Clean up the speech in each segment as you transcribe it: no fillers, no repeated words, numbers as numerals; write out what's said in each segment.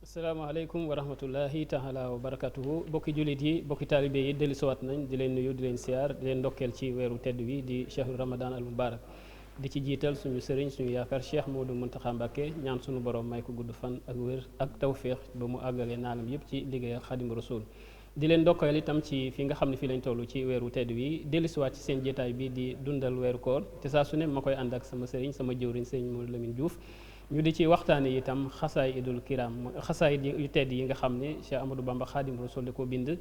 asalaamaaleykum wa rahmatullahi taala wa barakatuhu bokki jullit yi bokki taalibe yi dellu siwaat nañ di leen nuyu di leen siyaar di leen ndokkeel ci weeru tedd wi di chahru ramadan al mubarak di ci jiital suñu sëriñ suñu yaakaar Cheikh Modou Mountakha Mbacké ñaan suñu borom may ko gudd fan ak wér ak tawféex ba mu àggale naalam yëpp ci liggéeyal Xadim Rasul di leen ndokkeel itam ci fi nga xam ne fii lañ toll ci weeru tedd wi dellu siwaat ci seen jotaay bi di dundal weeru koor te saa su ne ma koy ànd ak sama sëriñ sama jëwriñ sëriñ Modou Lamine Diouf ñu di ci waxtaane itam xasaay idul kiram xasaay yu tedd yi nga xam ne Cheikh Amadou Bamba Xaadim Rasul di ko bind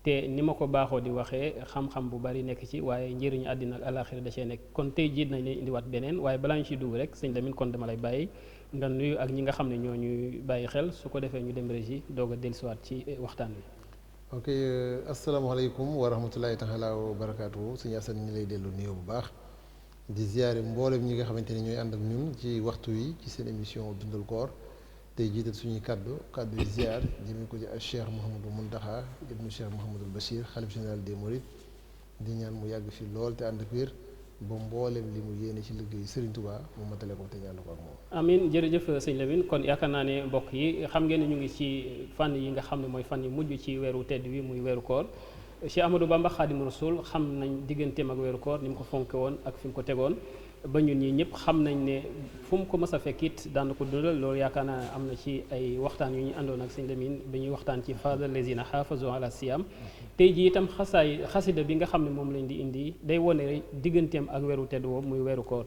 te ni ma ko baaxoo di waxee xam-xam bu bari nekk ci waaye njëriñu àddina ak alaaxira da cee nekk kon tey jiit nañ leen indiwaat beneen waaye balaa ñu ciy dugg rek sëñ Lamine kon dama lay bàyyi nga nuyu ak ñi nga xam ne ñoo ñuy bàyyi xel su ko defee ñu dem régie doog a dellusiwaat ci waxtaan wi. ok asalaamaaleykum wa rahmatulahi taala wa barakaatu sëñ Assane ñi lay dellu nuyoo bu baax di ziare mboolem ñi nga xamante ni ñooy ànd ak ñun ci waxtu wi ci seen émission dundal koor tey jiital suñuy kaddu yi ziar jëmee ko ci Cheikh Mouhamadou Mountakha ibnu Cheikh Mouhamadou Bachir xalif général des Mourides di ñaan mu yàgg fi lool te ànd ak wér ba mboolem li mu yéene ci liggéey Serigne Touba mu matale ko te ñaan ko ak moom. amiin jërëjëf sëñ Lamine kon yaakaar naa ne mbokk yi xam ngeen ne ñu ngi ci fànn yi nga xam ne mooy fànn yi mujj ci weeru tedd wi muy weeru koor. Cheikh Amadou Bamba Xaadim Rasul xam nañ digganteem ak weeru koor ni mu ko fonke woon ak fi mu ko tegoon ba ñun ñii ñëpp xam nañ ne fu mu ko mës a fekk it daan na ko dundal loolu yaakaar naa am na ci ay waxtaan yu ñu àndoon ak sëñ Lamine ba ñuy waxtaan ci faadal lazina xaafazu ala siyam tey ji itam xasida bi nga xam ne moom lañ di indi day wone digganteem ak weeru tedd woowu muy weeru koor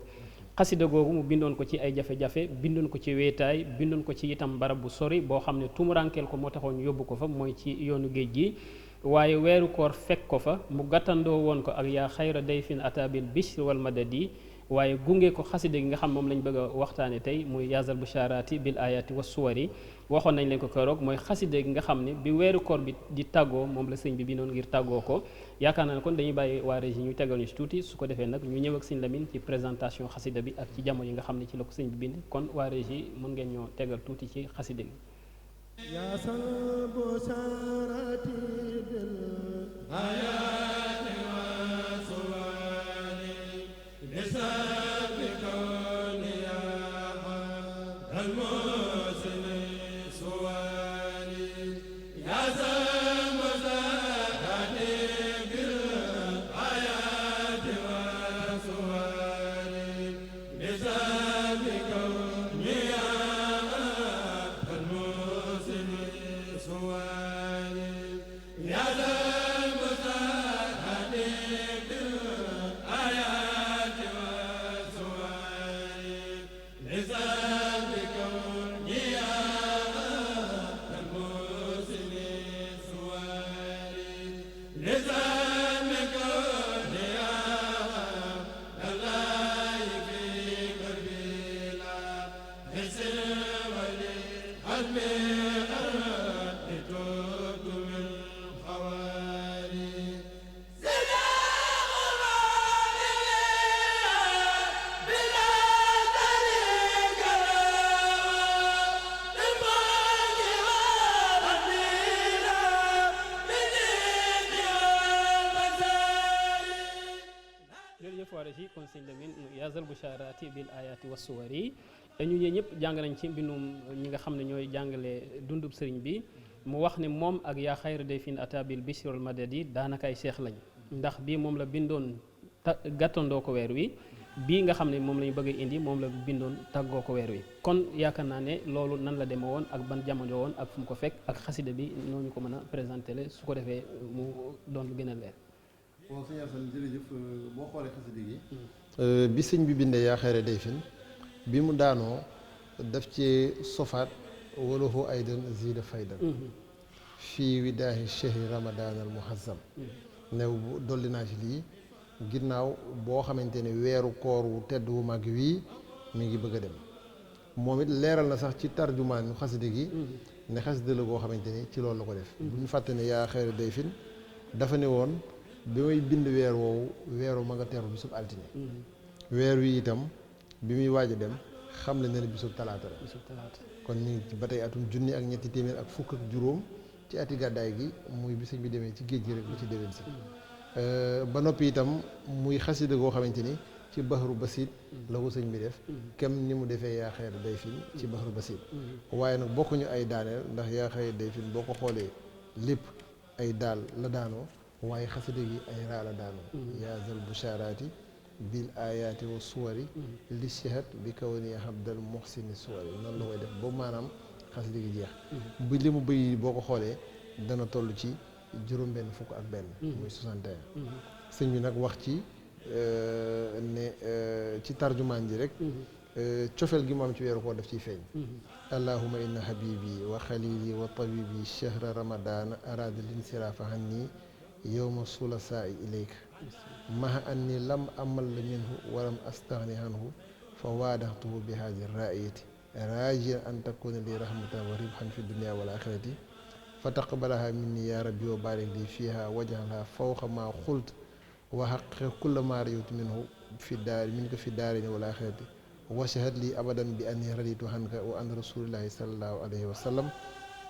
xasida googu mu bindoon ko ci ay jafe-jafe bindoon ko ci weetaay bindoon ko ci itam barab bu sori boo xam ne tumurankeel ko moo taxoon yóbbu ko fa mooy ci yoonu géej gi waaye weeru koor fekk ko fa mu gàttandoo woon ko ak yaa xayra dayfin atabil bishr wal madadi waaye gunge ko xasida gi nga xam moom lañ bëgg a waxtaane tey muy yaazal busharati bil ayati wa suwari waxoon nañ leen ko keroog mooy xasida gi nga xam ne bi weeru koor bi di tàggoo moom la sëñ bi noonu ngir tàggoo ko yaakaar naa ne kon dañuy bàyyi waa régie ñu tegal ñu ci tuuti su ko defee nag ñu ñëw ak sëñ Lamine ci présentation xasida bi ak ci jamono yi nga xam ne ci la ko sëñ bi bind kon waa régie mën ngeen ñoo tegal tuuti ci xasida gi yaasal busharati bil ayati wa suwari lisabi kawni ya al musini suwari yaasal busharati bil ayati wa suwari lisabi kawni ya kon sëñ Lamine yaazal busharati bil ayati wa suwari ñu ñee ñëpp jàng nañ ci mbindum ñi nga xam ne ñooy jàngale dundub sëriñ bi mu wax ne moom ak yaa xayra dayfin atabil bishr wal madadi daanaka ay seex lañ ndax bii moom la bindoon gàttandoo ko weer wi bii nga xam ne moom la ñu bëgg a indi moom la bindoon tàggoo ko weer wi kon yaakaar naa ne loolu nan la deme woon ak ban jamono woon ak fu mu ko fekk ak xasida bi nooñu ko mën a présenté le su ko defee mu doon lu gën a leer. bon sëñ Assane jërëjëf boo xoolee xasida gi bi sëñ bi bindee yaa xayra dayfin bi mu daanoo daf ci sofaat walahu aydan zida faydan fii widaahi chehri ramadan al muhazzam new dolli naa ci lii ginnaaw boo xamante ne weeru koor wu tedd wu mag wii mi ngi bëgg a dem moom it leeral na sax ci tarjumaan xasida gi ne xasida la goo xamante ni ci loolu la ko def bu ñu fàtte ne yaa xayra dayfin dafa ne woon bi may bind weer woowu weeru ma nga teru bisub altine weer wi itam bi muy waaj a dem xam le ne bisub talaata la kon ñu ngi ci ba tey atum junni ak ñetti téeméer ak fukk ak juróom ci ati gàddaay gi muy bi sëñ bi demee ci géej gi rek lu ci déwén si ba noppi itam muy xasida goo xamante ni ci baxaru basit la ko sëñ bi def kem ni mu defee yaa xayra dayfin ci baxaru basit waaye nag bokkuñu ay daaneel ndax yaa xayra dayfin boo ko xoolee lépp ay daal la daanoo waaye xasida gi ay raa la daanoo yaa zal busharati bil ayaati wa suwari li shihat bi kawni abdal muhsini suwari noonu la koy def ba maanaam xasida gi jeex bi li mu bëy boo ko xoolee dana toll ci juróom-benn fukk ak benn muy 61 sëñ bi nag wax ci ne ci tarjumaan ji rek cofeel gi mu am ci weeru koo def ciy feeñ allahuma inna habibi wa xalili wa tabibi chahra ramadana arada linsirafa hanni yowma sulasaai ilayka maha anni lam amal minhu walam astaghni anhu fa waadaxtuhu bi hadi raayati rajian an takuna li rahmatan wa ribhan fi dunia wal axirati fa taqbalaha minni ya rabbi wa barik li fiha waj'alha fawqa ma xult wa xaqe kulla ma rayutu minhu fi daari min ko fi daarini wal axirati wa shahad li abadan bi anni raditu hanka wa an rasulillahi sallallahu alayhi wa sallam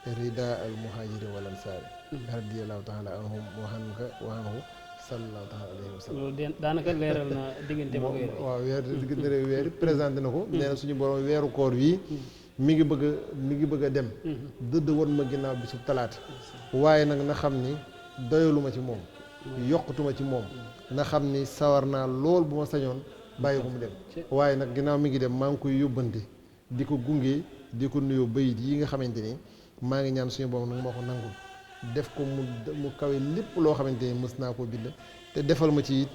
rida al muhajirin wal ansari radiyallahu taala anhum wa hanka wa anhu sallallahu taala alayhi wa sallam loolu daanaka leeral na diggante ma weer waaw weer présenté na ko nee na suñu borom weeru koor wi mi ngi bëgg a dem dëdd woon ma ginnaaw bisub talaata waaye nag na xam ni doyaluma ci moom yokkutuma ci moom na xam ni sawar naa lool bu ma sañoon bàyyi ko mu dem waaye nag ginnaaw mi ngi dem maa ngi koy yóbbante di ko gunge di ko nuyoo bayit yi nga xamante ni maa ngi ñaan suñu borom nag moo ko nangul def ko mu kawe lépp loo xamante ni mës naa koo bind te defal ma ci it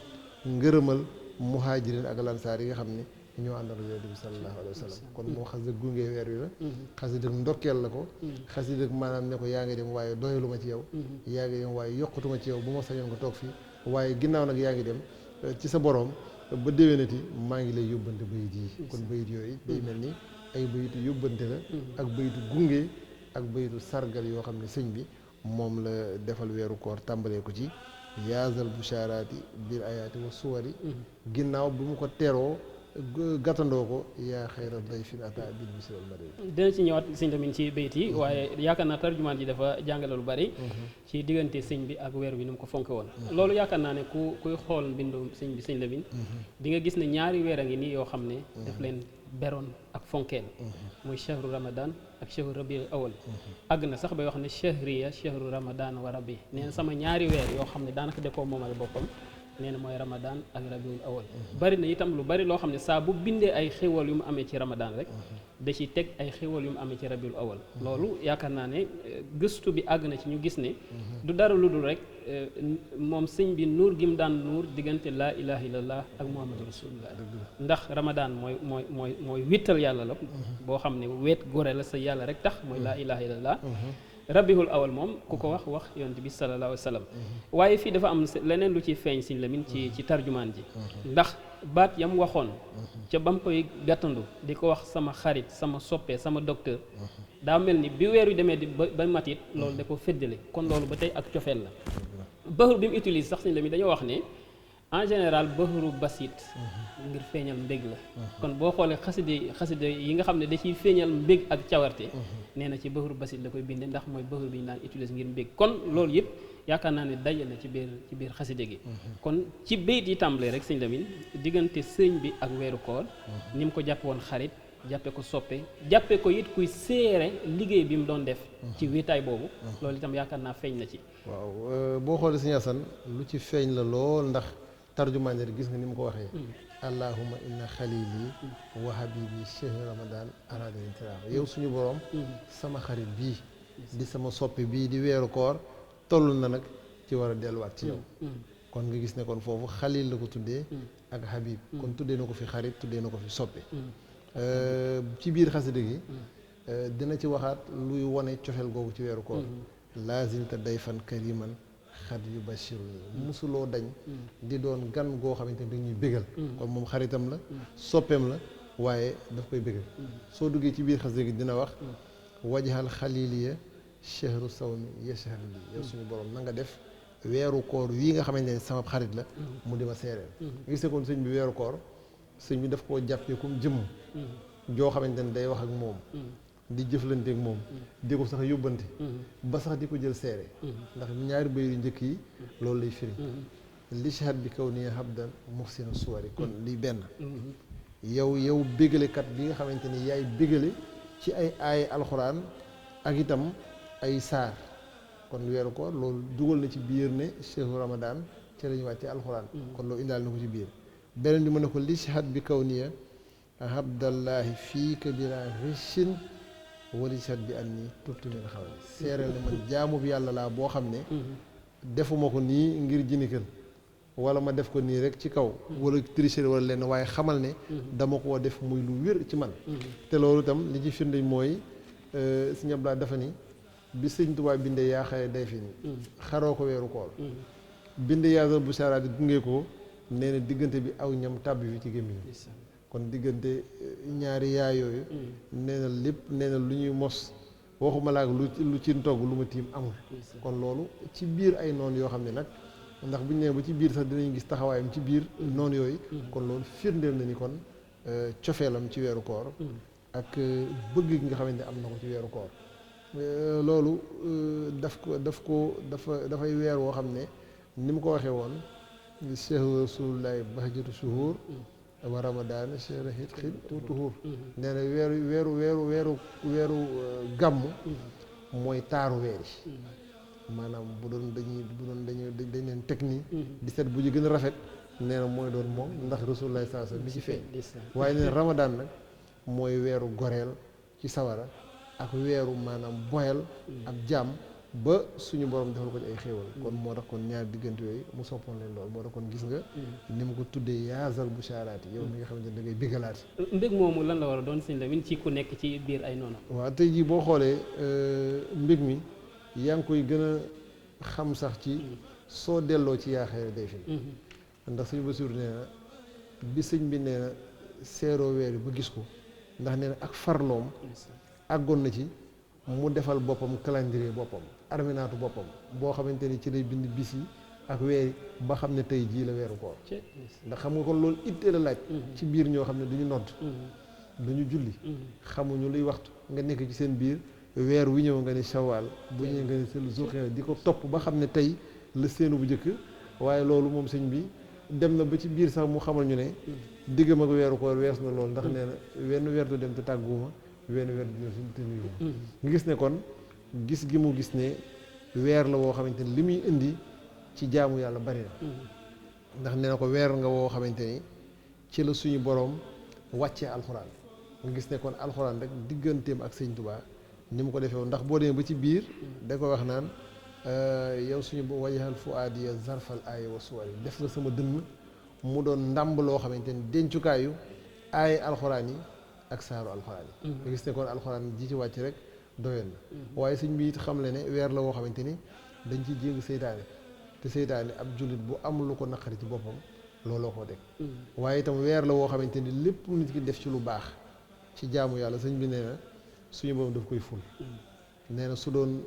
ngërëmal muhaajirin ak lansaar yi nga xam ne ñoo àndal yonent bi sallallahu alayhi wa sallam kon moo xasida gunge weer wi la xasida ndokkeel la ko xasida maanaam ne ko yaa ngi dem waaye doyalu ma ci yow yaa ngi dem waaye yokkutuma ci yow bu ma sañoon nga toog fii waaye ginnaaw nag yaa ngi dem ci sa borom ba déwénati maa ngi lay yóbbante bayit yi kon bayit yooyu day mel ni ay bayitu yóbbante la ak bayitu gunge ak bayitu sargal yoo xam ne sëñ bi moom la defal weeru koor tàmbalee ko ci yaazal bushaaraati bil ayaati wa suwari ginnaaw bu mu ko teroo gàttandoo ko yaa xayra dayfin ataa bil bisri wal madadi dina ci ñëwaat sëñ tamit ci bayit yi waaye yaakaar naa tarjumaan ji dafa jàngale lu bari ci diggante sëñ bi ak weer bi ni mu ko fonke woon loolu yaakaar naa ne kuy xool mbindu sëñ bi sëñ Lamin di nga gis ne ñaari weer a ngi nii yoo xam ne daf leen beroon ak fonkeel muy chahru ramadan ak chahru rabiul awal àgg na sax bay wax ne chahriya chahru ramadan wa rabi nee na sama ñaari weer yoo xam ne daanaka da koo moomal boppam nee na mooy ramadan ak rabiul awal bari na itam lu bari loo xam ne saa bu bindee ay xéwal yu mu amee ci ramadan rek da ci teg ay xéwal yu mu amee ci rabiul awal loolu yaakaar naa ne gëstu bi àgg na ci ñu gis ne du dara lu dul rek moom sëñ bi nuur gi mu daan nuur diggante laa ilaha illallah ak muhammadu rasulullah ndax ramadan mooy wittal yàlla la boo xam ne weet gore la sa yàlla rek tax mooy laa ilaha illallah rabiul awal moom ku ko wax yonent bi sallallahu alayhi wa sallam waaye fii dafa am leneen lu ci feeñ Sëñ Lamin ci tarjumaan ji ndax baat yam waxoon ca bam koy gàttandu di ko wax sama xarit sama soppe sama docteur daa mel ni bi weer yu demee di ba matit loolu da ko féddale kon loolu ba tey ak cofeel la baxru bi mu utilise sax Sëñ Lamin dañoo wax ne en général baxru basit ngir feeñal mbég la kon boo xoolee xaside yi nga xam ne da ciy feeñal mbég ak cawarte nee na ci baxru basit la koy binde ndax mooy baxru bi ñu daan utiliser ngir mbég kon loolu yëpp yaakaar naa ne daje na ci biir xaside gi kon ci bayit yi tàmbalee rek Sëñ Lamin diggante sëñ bi ak weeru koor ni mu ko jàppe woon xarit jàppe ko soppe jàppe ko it kuy séere liggéey bi mu doon def ci wéetaay boobu loolu itam yaakaar naa feeñ na ci waaw boo xoolee Sëñ Asan lu ci feeñ la lool ndax tarjumaan ji gis nga ni mu ko waxee allahumma inna xalili wa habibi cheikh ramadan arada intiraafa yow suñu borom sama xarit bii di sama soppi bii di weeru koor toll na nag ci war a delluwaat ci yow kon nga gis ne kon foofu xalil la ko tuddee ak habib kon tuddee na ko fi xarit tuddee na ko fi soppi ci biir xasida gi dina ci waxaat luy wone cofeel googu ci weeru koor laazilta dayfan kariman xat yu bashiru nii musuloo dañ di doon gan goo xamante ni dañuy bégal kon moom xaritam la soppeem la waaye daf koy bégal soo duggee ci biir xasida gi dina wax wajhal xaliliya chehru sawmi yashhar lii yow suñu borom na nga def weeru koor wii nga xamante ne sama xarit la mu di ma seereel gis ne kon sëñ bi weeru koor sëñ bi daf koo jàppee comme jëmm joo xamante ne day wax ak moom di jëflante ak moom di ko sax yóbbante ba sax di ko jël seere ndax ñaari bayru njëkk yi loolu lay firi lishhad bi kaw nii habdan muhsinu suwari kon lii benn yow bégalekat bi nga xamante ni yaay bégale ci ay alxuraan ak itam ay saar kon weeru koor loolu dugal na ci biir ne chehru ramadan ci la ñu wàccee alxuraan kon loolu indaal na ko ci biir beneen bi mu ne ko lishhad bi kaw nii habdallahi fii kabira richin walisat bi an nii tubtu min xaw ni seereel ne man jaamu bi yàlla laa boo xam ne defuma ko nii ngir jinikal wala ma def ko nii rek ci kaw wala tricherie wala lenn waaye xamal ne dama koo def muy lu wér ci man te loolu itam li ci firnde mooy Sëñ Abdou Lahad dafa ni bi Sëñ Tuubaa binde yaa xaye day fi ni xaroo ko weeru koor binde yaasal bu saaraat gunge ko nee na diggante bi aw ñam tàbbi fi ci gémmiñ kon diggante ñaari yaay yooyu nee na lépp nee na lu ñuy mos waxuma laak lu ci togg lu ma tiim amul kon loolu ci biir ay noonu yoo xam ne nag ndax bu ñu nee ba ci biir sax dinañ gis taxawaayam ci biir noonu yooyu kon loolu firndeel na ni kon cofeelam ci weeru koor ak bëgg gi nga xamante ne am na ko ci weeru koor loolu dafay weer woo xam ne ni mu ko waxee woon chehru rasulullahi bahjatu shuhur wa ramadan chehru hitxin tuhur nee na weeru gàmm mooy taaru weer yi maanaam bu doon dañ leen teg nii di seet bu ji gën a rafet nee na mooy doon moom ndax rasulullah saa sa bi ci feeñ waaye nee na ramadan nag mooy weeru goreel ci sawara ak weeru maanaam boyal ak jàmm ba suñu borom defal ko ci ay xéewal kon moo tax kon ñaar diggante yooyu mu soppoon leen lool moo tax kon gis nga ni mu ko tuddee yaasal bu saaraati yow mi nga xamante ne da ngay bégalaati mbég moomu lan la war a doon sëñ Lamine ci ku nekk ci biir ay noonu waaw tey jii boo xoolee mbég mi yaa ngi koy gën a xam sax ci soo delloo ci yaa xayra day fi ndax suñu Basiru nee na bi sëñ bi nee na seeroo weer yi ba gis ko ndax nee na ak farloom àggoon na ci mu defal boppam calendrier boppam arminaatu boppam boo xamante ni ci lay bind bis yi ak weer yi ba xam ne tey jii la weeru koor ndax xam nga kon loolu ittee la laaj ci biir ñoo xam ne duñu nodd duñu julli xamuñu luy waxtu nga nekk ci seen biir weer wi ñëw nga ne shawaal bu ñëwee nga ne seen zulxeeda di ko topp ba xam ne tey la seenu bu njëkk waaye loolu moom sëñ bi dem na ba ci biir sax mu xamal ñu ne diggam ak weeru koor wees na loolu ndax nee na wenn weer du dem te tàgguma wenn weer du dem te nuyuma nga gis ne kon gis gi mu gis ne weer la woo xamante ni li muy indi ci jaamu yàlla bari na ndax nee na ko weer nga woo xamante ni ci la suñu boroom wàccee alxuraan nga gis ne kon alxuraan rek digganteem ak sëñ Tuubaa ni mu ko defee woon ndax boo demee ba ci biir da koy wax naan yow suñu wajhal fuaadiya zarfal aaya wa suwari def nga sama dënn mu doon ndàmb loo xamante ni dencukaayu aaya alxuraan yi ak saaru alxuraan yi nga gis ne kon alxuraan ji ci wàcc rek doyoon na waaye sëñ bi it xam le ne weer la woo xamante ni dañ ciy jéng seytaane te seytaane ab jullit bu am lu ko naqari ci boppam looloo ko teg waaye itam weer la woo xamante ni lépp nit ki def ci lu baax ci jaamu yàlla sëñ bi nee na suñu boobu daf koy ful nee na su doon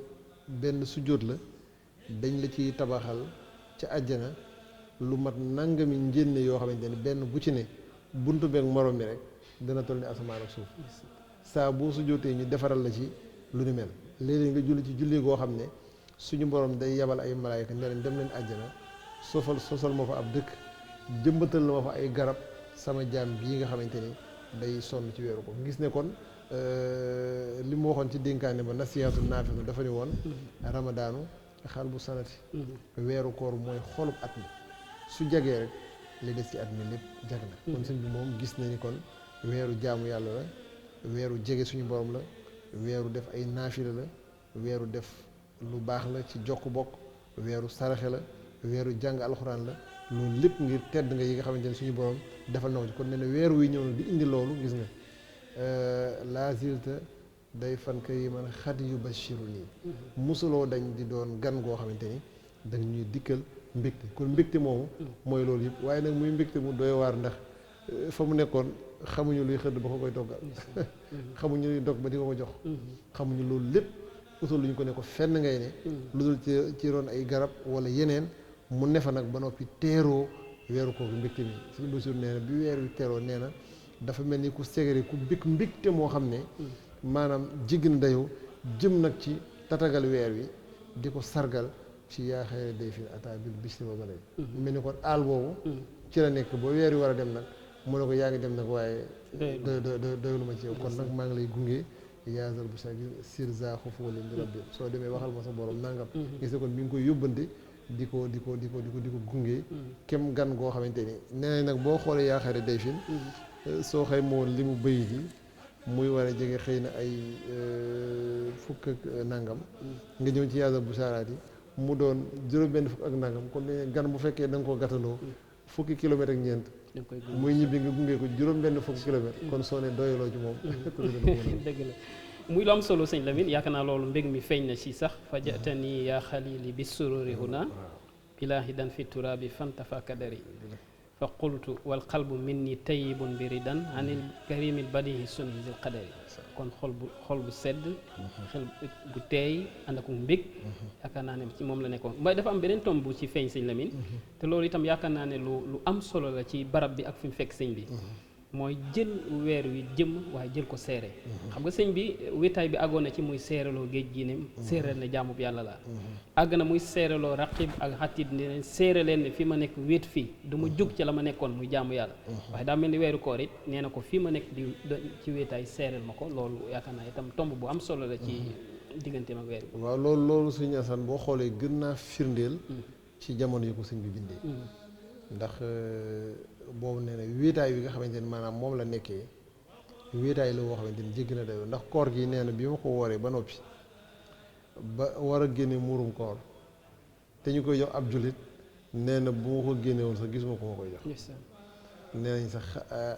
benn sujjóot la dañ la ci tabaxal ca àjjana lu mat nangami njénne yoo xamante ni benn bu ci ne buntu beeg morom mi rek dana toll ni asamaan ak suuf saa boo sujjóotee ñu defaral la ci lu ni mel léeg-léeg nga julli ci julli goo xam ne suñu borom day yabal ay malaayka ne leen dem leen àjjana sosal ma fa ab dëkk jëmbatal la ma fa ay garab sama jaam bii nga xamante ni day sonn ci weeru ko gis ne kon li mu waxoon ci dénkaane ba nasiyaatu naafilu dafa ni woon ramadaanu xal bu sanati weeru koor mooy xolub at mi su jagee rek li des ci at mi lépp jag na kon sëñ bi moom gis na ni kon weeru jaamu yàlla la weeru jege suñu borom la weeru def ay naafila la weeru def lu baax la ci jokk bokk weeru saraxe la weeru jàng alxuraan la loolu lépp ngir tedd nga yi nga xamante ne suñu borom defal na ko ci kon nee na weeru wi ñëw na di indi loolu gis nga laa zilta day fan kariman xad yubashiru nii musuloo dañ di doon gan goo xamante ni dañ ñuy dikkal mbégte kon mbégte moomu mooy loolu yëpp waaye nag muy mbégte mu doy waar ndax fa mu nekkoon xamuñu luy xëdd ba ko koy toggal xamuñu luy dog ba di ko ko jox xamuñu loolu lépp usul lu ñu ko ne ko fenn ngay ne lu dul ci ron ay garab wala yeneen mu nefa nag ba noppi teeroo weeru kooku mbégte mi suñu Basiru nee na bi weer wi teeroo nee na dafa mel ni ku segere ku bég mbégte moo xam ne maanaam jigg na dayoo jëm nag ci tatagal weer wi di ko sargal ci yaa xayra day fi ata bil bishri wa balay mel ni kon aal boobu ci la nekk ba weer wi war a dem nag mu ne ko yaa ngi dem nag waaye doylu ma ci yow kon nag maa ngi lay gunge yaasal bu sagi sirza xofu wala ndi rabbi soo demee waxal ma sa borom nangam gis nga kon mi ngi koy yóbbante di ko gunge kem gan goo xamante ni nee nag boo xoolee yaa xayra day fin soo xëy moo li mu bëy ji muy war a jege xëy na ay fukk ak nangam nga ñëw ci yaasal bu saaraat yi mu doon juróom-benn fukk ak nangam kon ne gan bu fekkee da nga koo gàttandoo fukki kilomètre ak ñeent muy ñibbi nga gunge ko juróom-benn fukki kilomètre kon soo ne doyaloo ci moom dëgg la muy lu am solo sëñ Lamine yaakaar naa loolu mbég mi feeñ na ci sax fajatani yaa xalili bi sururi huna ilaahi dan fi turabi fantafa kadari fa qultu wal qalbu minni tayyibun bi ridan anil karimil badihi sunni zil qadari kon xol bu sedd xel bu teey ànd ak mbég yaakaar naa ne ci moom la nekkoon mooy dafa am beneen tomb bu ci feeñ sëñ Lamine te loolu itam yaakaar naa ne lu am solo la ci barab bi ak fi mu fekk sëñ bi mooy jël weer wi jëm waaye jël ko seere xam nga sëñ bi wéetaay bi àggoon na ci muy seeraloo géej gi ne séeral ne jaamub yàlla la àgg na muy seeraloo raqib ak xatid ne séere leen ne fi ma nekk wéet fii du ma jóg ci la ma nekkoon muy jaamu yàlla waaye daa mel ni weeru koor it nee na ko fii ma nekk di ci wéetaay seeral ma ko loolu yaakaar naa itam tomb bu am solo la ci digganteem ak weer bi waaw loolu suñu Asan boo xoolee gën naa firndeel ci jamono yi ko sëñ bi bindee ndax boobu nee na wéetaay bi nga xamante ni maanaam moom la nekkee wéetaay la woo xamante ni jéggi na dayoo ndax koor gi nee na bi ma ko wooree ba noppi ba war a génne muurum koor te ñu koy jox ab jullit nee na bu ma ko génne woon sax gisuma ko ma koy jox nee nañ sax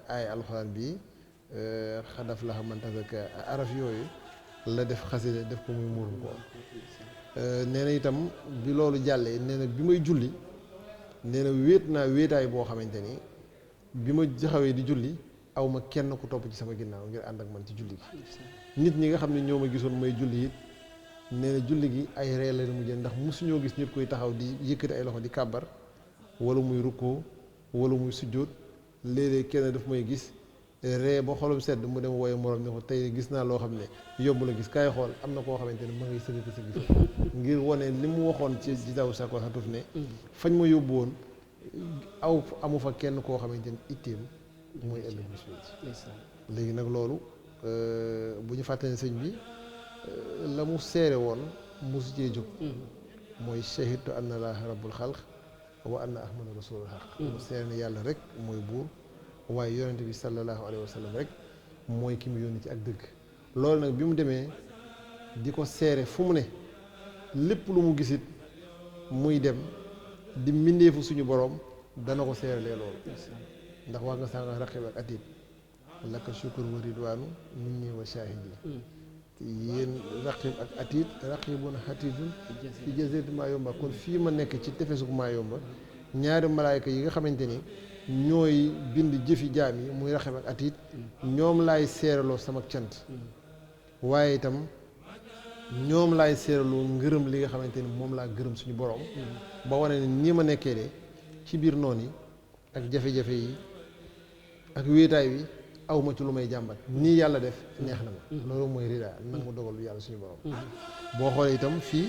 ay alxuraan bi xadaf la xamante ne araf yooyu la def xasida def ko muy muurum koor nee na itam bi loolu jàllee nee na bi may julli nee na wéet naa wéetaay boo xamante ni bi ma jaxawee di julli aw ma kenn ku topp ci sama ginnaaw ngir ànd ak man ci julli gi nit ñi nga xam ne ñoo ma gisoon may julli it nee na julli gi ay ree la mu jël ndax mosuñoo gis nit koy taxaw di yëkkati ay loxo di kàbbar wala muy rukkoo wala muy sujjóot léeg-léeg kenn daf may gis ree ba xolam sedd mu dem wooye morom ne ko tey gis naa loo xam ne yomb la gis kaay xool am na koo xamante ne ma ngay sëgg sëgg ngir wane li mu waxoon ci daw sako xatuf ne fañ ma yóbbu woon aw amu fa kenn koo xamante ne itteem mooy ëllëg bis bi léegi nag loolu bu ñu fàttane sëñ bi la mu seere woon mosu cee jóg mooy shahidtu anna laaha rabbul xalq wa anna ahmada rasulul xaq mu seere ne yàlla rek mooy buur waaye yonente bi sallallahu alayhi wa sallam rek mooy ki mu yónni ci ak dëgg loolu nag bi mu demee di ko seere fu mu ne lépp lu mu gisit muy dem di mbindeefu suñu borom dana ko seeralee loolu ndax wax nga sànga raqib ak atid laka shukur wa ridwaanu minni wa shahidi yéen raqib ak atid raqibun atidun fi jazirati Mayomba kon fii ma nekk ci tefesug Mayomba ñaari malaayka yi nga xamante ni ñooy bind jëfi jaam yi muy raqib ak atid ñoom laay seeraloo sama cant waaye itam ñoom laay seeraloo ngërëm li nga xamante ni moom laa gërëm suñu borom ba wane ne nii ma nekkee de ci biir noon yi ak jafe-jafe yi ak wéetaay wi awma ci lu may jàmbat nii yàlla def neex na ma loolu mooy rida nag mu dogal yàlla suñu borom boo xoolee itam fii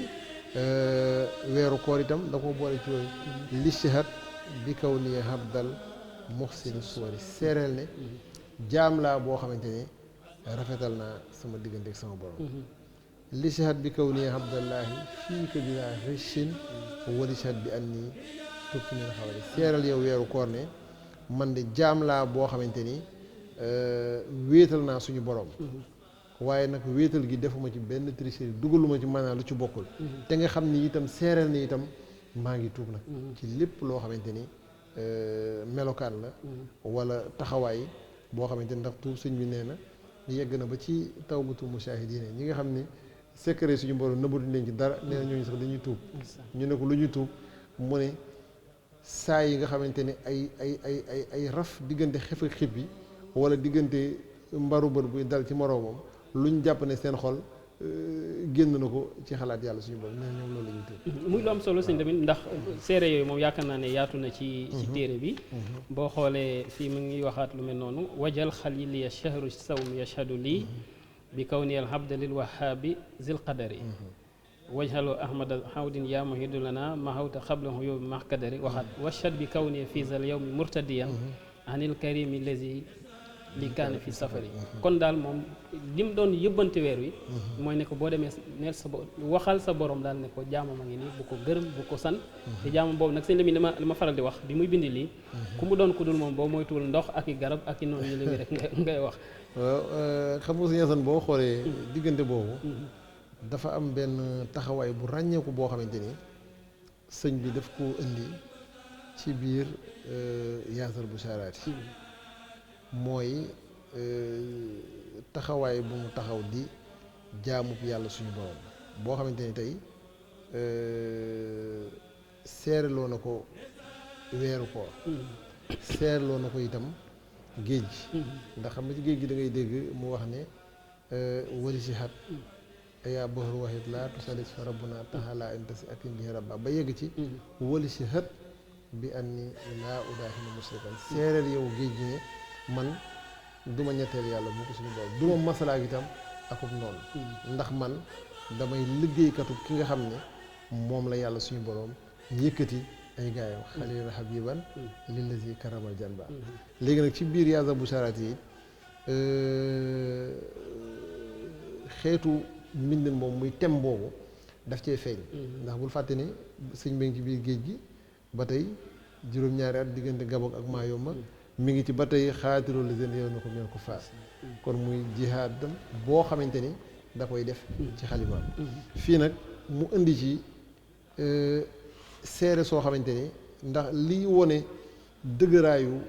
weeru koor itam da ko boole ci yooyu listihat bi kaw nii habdal muhsin suwari seereel ne jaam laa boo xamante ni rafetal naa sama diggante ak sama borom listihat bi kaw nii habdallahi fii ka bila richin walishat bi an nii tubtu min xawari seeral yow weeru koor ne man de jaam laa boo xamante ni wéetal naa suñu borom waaye nag wéetal gi defuma ci benn tricherie dugaluma ci maanaam lu ci bokkul te nga xam ni itam seeral ni itam maa ngi tuub nag ci lépp loo xamante ni melokaan la wala taxawaay boo xamante ni ndax tuub sëñ bi nee na yegg na ba ci tawbatu mushahidin ñi nga xam ne secret suñu borom nëbbatuñ leen ci dara nee na ñooñu sax dañuy tuub ñu ne ko lu ñuy tuub mu ne saa yi nga xamante ne ay raf diggante xef ak xib bi wala diggante mbaru bët buy dal ci moroomam luñ jàpp ne seen xol génn na ko ci xalaat yàlla suñu borom nee na ñoom loolu la ñuy tuub. muy lu am solo sëñ tamit ndax seere yooyu moom yaakaar naa ne yaatu na ci téere bi. boo xoolee fii mu ngi waxaat lu mel noonu wajal xaliliya shahru sawm yashhadu lii bi kawniyal habda lil wahaabi zil qadari wajhalu ahmad hawdin yaa muhidu lana mahawta xablahu yow mahkadari waxaat washad bi kawniya fi zal yawmi murtadiyan anil karimi lazi li kaane fi safari kon daal moom lim doon yëbbante weer wi mooy ne ko boo demee neel sa waxal sa borom daal ne ko jaamam a ngi nii bu ko gërëm bu ko sant te jaamam boobu nag sëñ Lamine li ma faral di wax bi muy bindi lii ku mu doon ku dul moom boo moytuwul ndox ak i garab ak i noonu ñu léegi rek ngay wax. waaw xam nga sëñ Assane boo xoolee diggante boobu dafa am benn taxawaay bu ràññeeku boo xamante ni sëñ bi daf koo indi ci biir yaasar bu saaraati mooy taxawaay bu mu taxaw di jaamub yàlla suñu borom boo xamante ni tey seereloo na ko weeru koor seereloo na ko itam géej gi ndax xam nga ci géej gi da ngay dégg mu wax ne wali si xat yaa bahru waxit laa tusalis fa rabbuna taxala inta si akim bi rabba ba yegg ci wali si xat bi an ni laa udaaxina musrikan seereel yow géej gi ne man duma ñetteel yàlla bu ko suñu borom duma masalaak itam akub noonu ndax man damay liggéeykatu ki nga xam ne moom la yàlla suñu borom yëkkati ay gaayam xalil habiban lillazi karamal janba léegi nag ci biir yaasa bu saraat yi xeetu mbindin moom muy tem boobu daf cee feeñ ndax bul fàtte ne sëñ bi ngi ci biir géej gi ba tey juróom-ñaari at diggante Gabon ak Mayomba mi ngi ci ba tey xaatiroo la seen yow na ko mel ko faas kon muy jihaadam boo xamante ni da koy def ci xalimaam fii nag mu indi ci seere soo xamante ni ndax liy wone dëgëraayu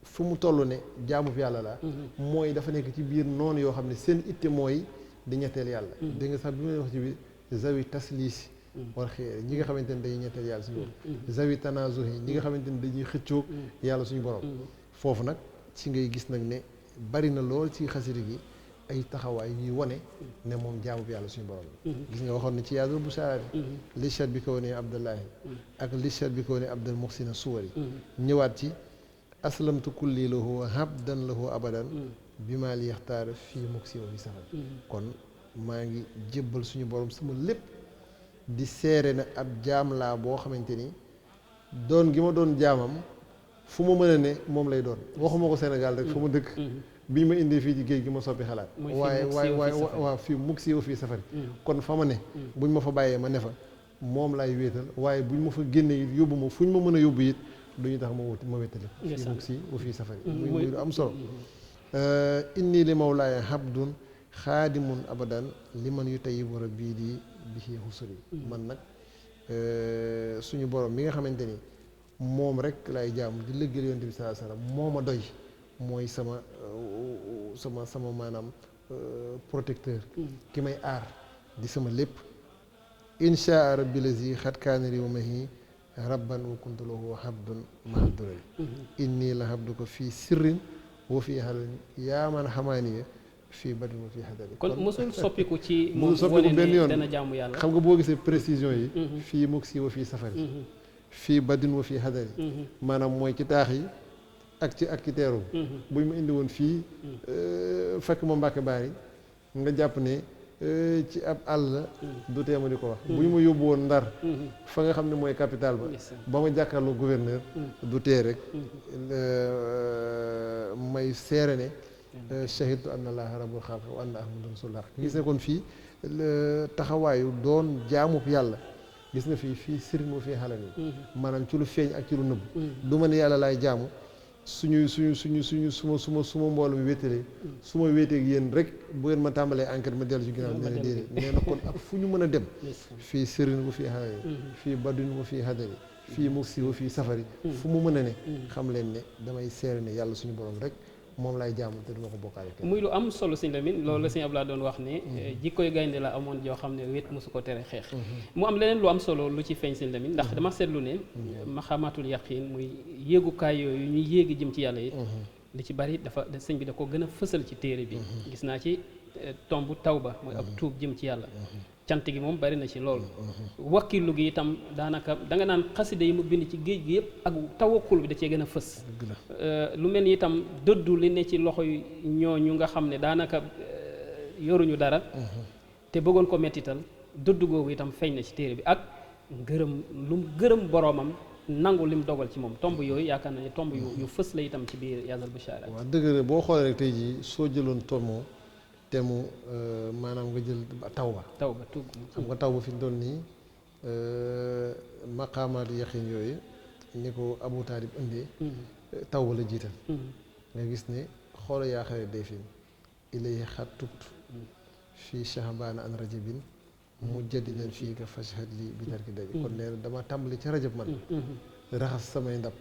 fu mu toll ne jaamu fi yàlla la mooy dafa nekk ci biir noonu yoo xam ne seen itte mooy di ñetteel yàlla dégg nga sax bi may wax ci biir zawi tasliisi war xëy ñi nga xamante ne dañuy ñetteel yàlla suñu borom zawi tanazuhi ñi nga xamante ne dañuy xëccoog yàlla suñu borom foofu nag ci ngay gis nag ne bari na lool ci xasida gi ay taxawaay yuy wane ne moom jaamu bi yàlla suñu borom la gis nga waxoon ne ci yaasar bu saari lishat bi kaw ne abdullahi ak lishat bi kaw ne abdul muxsina suwari ñëwaat ci aslamtu kulli lahu habdan lahu abadan bi maa li yaxtaar fii muksi wa fi safar kon maa ngi jébbal suñu borom sama lépp di seere na ab jaam laa boo xamante ni doon gi ma doon jaamam fu ma mën a ne moom lay doon waxuma ko Sénégal rek fu ma dëkk bi ñu ma indee fii ci géej gi ma soppi xalaat waaye waaw fii mukk si yow fii safari kon fa ma ne buñ ma fa bàyyee ma ne fa moom laay wéetal waaye buñ ma fa génnee it yóbbu ma fu ñu ma mën a yóbbu it du ñu tax ma wéetali fii mukk si wa fii safari muy lu am solo inni li mawlaaya habdun xaadimun abadan li man yu tayibu rabbii di bi xusuri man nag suñu borom mi nga xamante ni moom rek lay jaamu di lëggéey yonent bi sallallahu alayhi wasallam moo ma doy mooy sama maanaam protecteur ki may aar di sama lépp insha rabbi lazi xat kaana riwmahi rabban wa kuntu lahu habdun mahduray inni la habduka fii sirrin wa fii halin yaa man xamaaniya fii badin wa fii hadari kon mosul soppiku ci mosul soppiku benn yoon dana jaamu yàlla xam nga boo gisee précision yi fii muksi wa fii safari fii badin wa fii hadari maanaam mooy ci taax yi ak ci teeru buñ ma indi woon fii fekk ma Mbàkke Baari nga jàpp ne ci ab àll du teema di ko wax bu ñu ma yóbbu woon Ndar fa nga xam ne mooy capital ba ma jàkkaarloo gouverneur du tee rek may seere ne shahidtu anna allaha rabbul xalq wa anna ahmadan rasul xaq gis nga kon fii taxawaayu doon jaamub yàlla gis nga fii sëriñ moo fii xalal yi maanaam ci lu feeñ ak ci lu nëbb du ma ne yàlla laay jaamu suñu suma mbooloo mi wéetalee su ma wéeteeg yéen rek bu ngeen ma tàmbalee enquête ma dellu ci ginnaaw nee na déedéet nee na kon ak fu ñu mën a dem fii sëriñ bu fii xalal yi fii badun bu fii xadari fii muksi bu fii safari fu mu mën a ne xam leen ne damay seere ne yàlla suñu borom rek moom laay jaamu te duma ko bokkaale kenn. muy lu am solo sëñ Lamine loolu la sëñ Abdoulaye doon wax ne jikkoy gaynde la amoon joo xam ne wét mosu ko tere xeex mu am leneen lu am solo lu ci feeñ sëñ Lamine ndax dama seetlu ne maxamatul yaqin muy yéegukaay yooyu ñuy yéegi jëm ci yàlla yi li ci bari dafa sëñ bi da ko gën a fësal ci téere bi gis naa ci tomb tawba mooy ab tuub jëm ci yàlla cant gi moom bari na ci loolu wakkilu gi itam daanaka danga naan xasida yi mu bind ci géej gi yëpp ak tawakkul bi da cee gën a fës lu mel ni itam dëddu li ne ci loxo ñooñu nga xam ne daanaka yoruñu dara te bëggoon ko mettital dëddu googu itam feeñ na ci téere bi ak gërëm lu gërëm boroomam nangu lim dogal ci moom tomb yooyu yaakaar na ne tomb yu fës la itam ci biir Yazal Bishara. waaw dëgg la boo xoolee rek tey jii soo jëloon tomo te mu maanaam nga jël tawba tuub xam nga tawba fi mu doon nii maqaamaat yaqin yooyu ni ko Abu Taalib indee tawba la jiital nga gis ne xoola yaa xare day fi ilayhi xat tubt fii shahbaana an rajabin mujaddidan fii ka fashhad li bi tarki dabi kon nee na dama tàmbali ca rajab man raxas samay ndab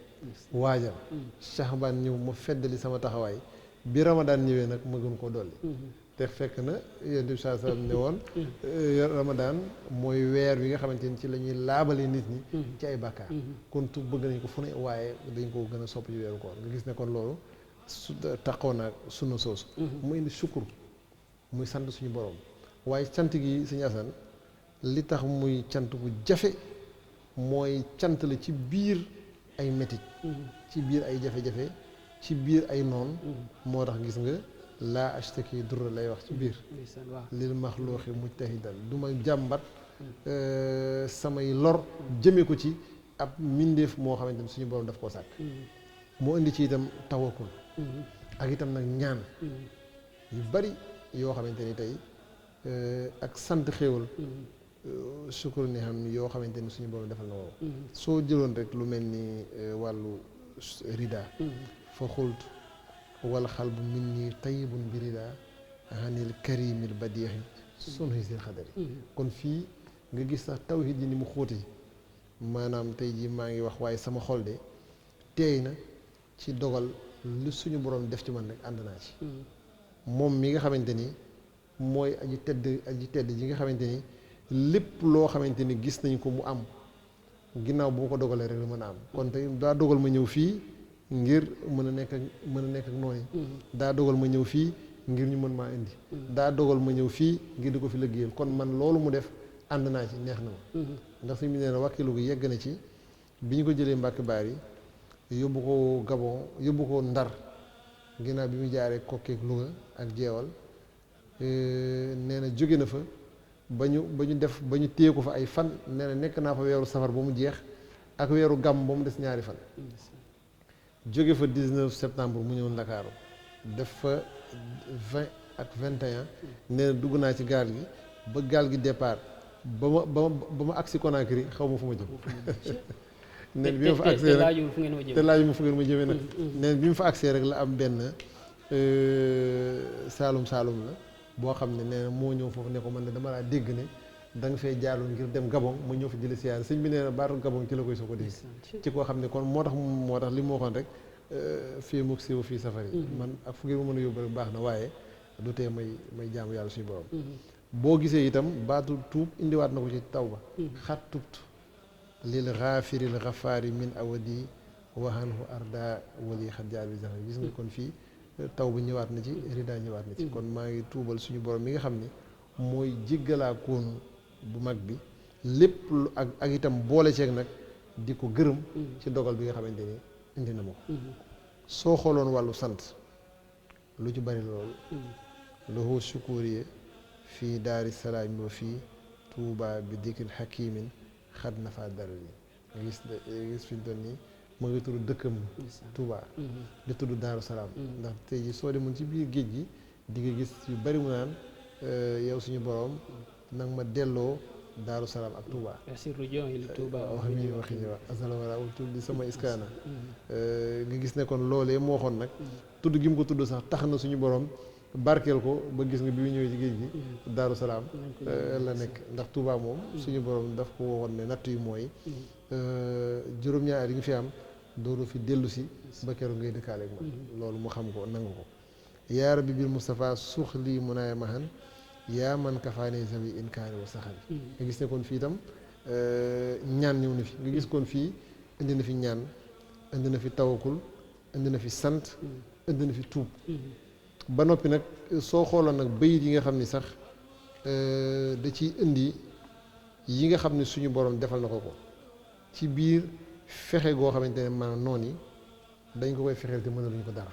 waajal shahbaan ñëw ma feddali sama taxawaay bi ramadaan ñëwee nag ma gën koo dolli te fekk na yonent bi saa sallam ne woon ramadaan mooy weer wi nga xamante ni ci la ñuy laabale nit ñi ci ay bàkkaar kon tu bëgg nañ ko fu ne waaye dañ ko gën a sopp ci weeru koor nga gis ne kon loolu su taxaw naag sunna soosu mu indi sukkur muy sant suñu borom waaye cant gi Sëñ Asan li tax muy cant gu jafe mooy cant la ci biir ay metit ci biir ay jafe-jafe ci biir ay noon moo tax gis nga laa ashtaki durra lay wax ci biir lil maxluuqi mujtahidan du ma jàmbat samay lor jëme ko ci ab mbindeef moo xamante ni suñu borom daf koo sàkk moo indi ci itam tawakkul ak itam nag ñaan yu bari yoo xamante ni tey ak sant xéewal sukkur ni xam yoo xamante ni suñu borom defal na woo soo jëloon rek lu mel ni wàllu rida fa xult wal xalbu min nii tayibun bi rida anil karimil badixi sun hisil xadari kon fii nga gis sax tawhid yi ni mu xóoti maanaam tey ji maa ngi wax waaye sama xol de teey na ci dogal li suñu borom def ci man rek ànd naa ci moom mi nga xamante ni mooy aji tedd ji nga xamante ni lépp loo xamante ni gis nañ ko mu am ginnaaw bu ma ko dogalee rek la mën a am kon tey daa dogal ma ñëw fii ngir mën a nekk ak noonu daa dogal ma ñëw fii ngir ñu mën maa indi daa dogal ma ñëw fii ngir di ko fi liggéeyal kon man loolu mu def ànd naa ci neex na ma ndax suñu nee na wàkkilu gi yegg na ci bi ñu ko jëlee Mbàkke Baari yóbbu ko Gabon yóbbu ko Ndar ginnaaw bi mu jaaree Kokkeeg Louga ak Jeewal nee na jóge na fa ba ñu téye ko fa ay fan nee na nekk naa fa weeru safar ba mu jeex ak weeru gàmm ba mu des ñaari fan jóge fa 19 septembre mu ñëw Ndakaaru def fa 20 ak 21 nee na dugg naa ci gaal gi ba gaal gi départ ba ma agsi Conakry xaw ma fu ma jëm neen bi ma fa agsee rek te laaju ma fu ngeen ma jëmee nag neen bi ma fa agsee rek la am benn saalum la boo xam ne nee na moo ñëw foofu ne ko man ne dama laa dégg ne da nga fay jaarul ngir dem Gabon ma ñëw fi jële siyaare sëñ bi nee na baatu Gabon ci la koy soo ko dégg ci koo xam ne kon moo tax li mu waxoon rek fii muk siwa fii safari man ak fu ngeen ma mën a yóbbu rek baax na waaye du tee may jaamu yàlla suñu borom boo gisee itam baatu tuub indiwaat na ko ci tawba xat tubt lil xaafiril xafaari min awadi waxanhu arda wali xat jaar bi safari gis nga kon fii taw ba ñëwaat na ci rida ñëwaat na ci kon maa ngi tuubal suñu borom mi nga xam ne mooy jéggalaa koon bu mag bi lépp lu ak itam boole ceeg nag di ko gërëm ci dogal bi nga xamante ni indi na ma ko soo xooloon wàllu sant lu ci bari loolu lahu shukuriye fii daari salaam wa fii tuuba bi dikrin hakimin xad na faa dara yi gis fi ñu toll nii ma ngi tudd dëkkam Touba di tudd Daaru Salaam ndax tey ji soo demoon ci biir géej gi di nga gis yu bari mu naan yow suñu borom nag ma delloo Daaru Salaam ak Touba wax mi waxi ñi wax asalawala ul tudd di sama iskaana nga gis ne kon loolee moo waxoon nag tudd gi mu ko tudd sax tax na suñu borom barkeel ko ba gis nga bi mu ñëwee ci géej gi Daaru Salaam la nekk ndax Touba moom suñu borom daf ko waxoon ne natt yi mooy juróom-ñaar yi nga fi am dooru fi dellu si ba keroog ngay dëkkaaleeg man loolu mu xam ko nangu ko yaa rabbi bil Mustafa suux lii munaaya mahan yaa man kafaane zawi inkaari wa saxari nga gis ne kon fii itam ñaan ñëw na fi nga gis kon fii indi na fi ñaan indi na fi tawakul indi na fi sant indi na fi tuub ba noppi nag soo xooloon nag bayit yi nga xam ni sax da ciy indi yi nga xam ne suñu borom defal na ko ko ci biir fexe goo xamante ne maanaam noonu yi dañ ko koy fexeel te mënaluñ ko dara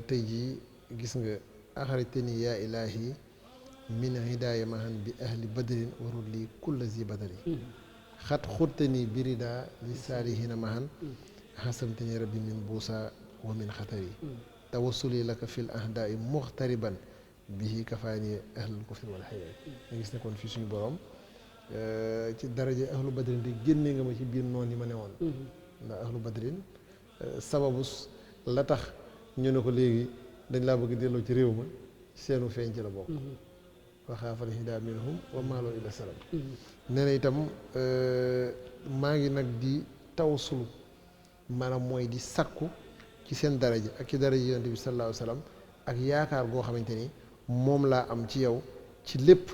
tey jii gis nga axaritani yaa ilaahi min hidaaya mahan bi ahli badrin warul lii kulla zi badari xat xurtani birida li saalihina mahan xasamtani rabbi min buusa wa min xatari tawassuli laka fil ahdaai muxtariban bihi kafaani ahlul kufri wal xayaay nga gis ne kon fii suñu borom ci daraje ahlu badrin di génne nga ma ci biir noonu yi ma ne woon ndax ahlu badrin sababus la tax ñu ne ko léegi dañ laa bëgg delloo ci réew ma seenu feeñ ci la bokk waxaafal hidaa minhum wa maaloo ila salam nee na itam maa ngi nag di tawassul maanaam mooy di sakku ci seen daraja ak ci daraja yonent bi sallallahu alayhi wa sallam ak yaakaar goo xamante ni moom laa am ci yow ci lépp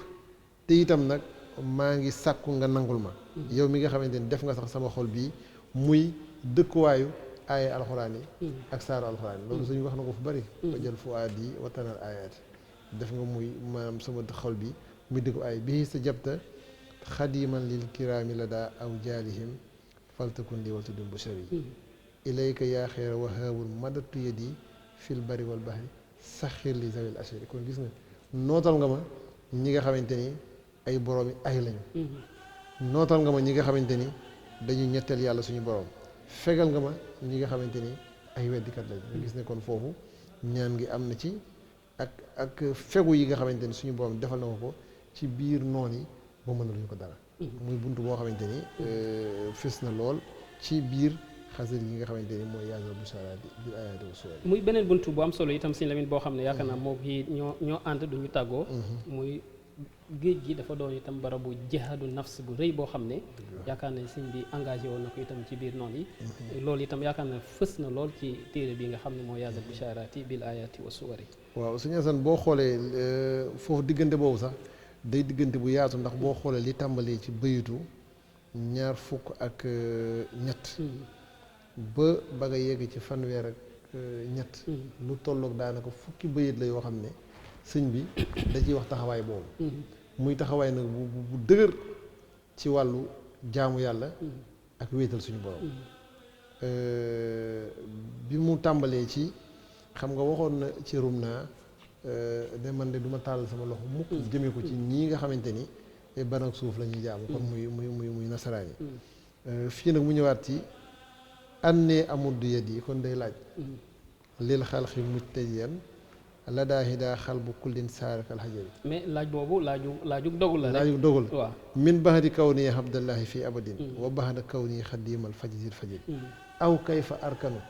te itam nag maa ngi sàkku nga nangul ma yow mi nga xamante ni def nga sax sama xol bii muy dëkkuwaayu aaya alxuraan yi ak saaru alxuraan yi loolu suñu wax na ko fu bari ba jël fu aad yi watanal aayaat def nga muy maanaam sama xol bi muy dëkku aay bii sa jabta xadiman lil kiraami la daa aw jaalihim faltakun li waltudum bushari ilayka yaa xeera wahaabul madatu yadi fil bari wal bahri saxir li zawil ashari kon gis nga nootal nga ma ñi nga xamante ni ay boroomi ay lañu nootal nga ma ñi nga xamante ni dañuy ñetteel yàlla suñu borom fegal nga ma ñi nga xamante ni ay weddikat lañu nga gis ne kon foofu ñaan gi am na ci ak fegu yi nga xamante ni suñu borom defal na ko ci biir noon yi ba mën a luñu ko dara muy bunt boo xamante ni fës na lool ci biir xasida yi nga xamante ni mooy yaasal busaraati bil ayaati wa suwari muy beneen buntu bu am solo itam Sëñ Lamin boo xam ne yaakaar naa moo kii ñoo ànd duñu tàggoo muy géej gi dafa doon itam barabu jihaadu nafs bu rëy boo xam ne yaakaar na sëñ bi engagé woon na ko itam ci biir noonu yi loolu itam yaakaar na fës na lool ci téere bi nga xam ne mooy yaasal busaraati bil ayaati wa suwari waaw suñu asan boo xoolee foofu diggante boobu sax day diggante bu yaatu ndax boo xoolee li tàmbalee ci bëyitu 23 ba nga yegg ci fanweer ak ñett lu tolloog daanaka fukki bëyit la yoo xam ne sëñ bi da ciy wax taxawaay boobu muy taxawaay nag bu dëgër ci wàllu jaamu yàlla ak wéetal suñu borom bi mu tàmbalee ci xam nga waxoon na ci rum naa ne man de du ma tàllal sama loxo mukk jëmee ko ci ñii nga xamante ni ban ak suuf la ñuy jaamu kon muy nasaraan yi fii nag mu ñëwaat ci annee amuddu yadi kon day laaj lil xalqi mujtajiyan la daa hidaa xal bu kullin saarakal xajari mais laaj boobu laaju dogul la rek laaju dogul waaw min baxdi kaw nii abdallahi fi abadin wa baxda kaw nii xadimal fajzil fajri aw kayfa arkanu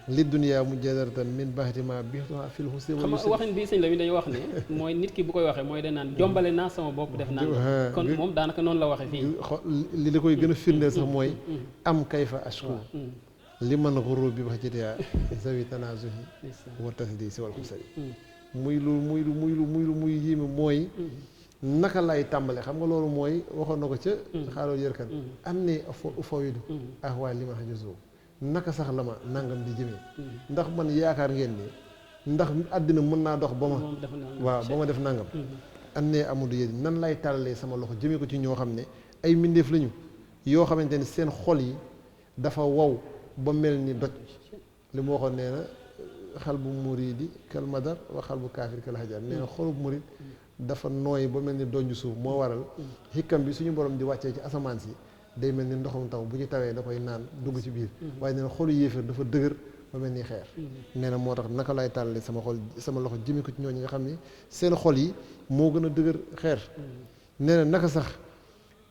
li dunya mujadaratan min baxdi ma bixtuha fil husni xam nga waxin bii sëñ la mi dañu wax ne mooy nit ki bu koy waxee mooy dañ naan jombale naa sama bopp def naan kon moom daanaka noonu la waxee fii li la koy gën a firndeel sax mooy am kayfa ashku li man xuru bi wax jëteyaa zawi tanasuhi wa tasdi si wal xusari muy yéeme mooy naka lay tàmbale xam nga loolu mooy waxoon na ko ca xaalool yërkan am ne ufawidu ah waaye li ma xajoso naka sax la ma nangam di jëmee ndax man yaakaar ngeen ni ndax àddina mën naa dox ba ma waaw ba ma def nangam am ne amudu yéen nan lay tàllalee sama loxo jëmee ko ci ñoo xam ne ay mbindeef lañu yoo xamante ni seen xol yi dafa wow ba mel ni doj li mu waxoon nee na xal bu muridi kal madar wa xal bu kaafir kal hajar nee na xolub murid dafa nooy ba mel ni donju suuf moo waral xikkam bi suñu borom di wàccee ci asamaan si day mel ni ndoxum taw bu ñu tawee da koy naan dugg ci biir waaye nee na xolu yéefar dafa dëgër ba mel ni xeer nee na moo tax naka lay tàllale sama loxo jëme ko ci ñooñu nga xam ni seen xol yi moo gën a dëgër xeer nee na naka sax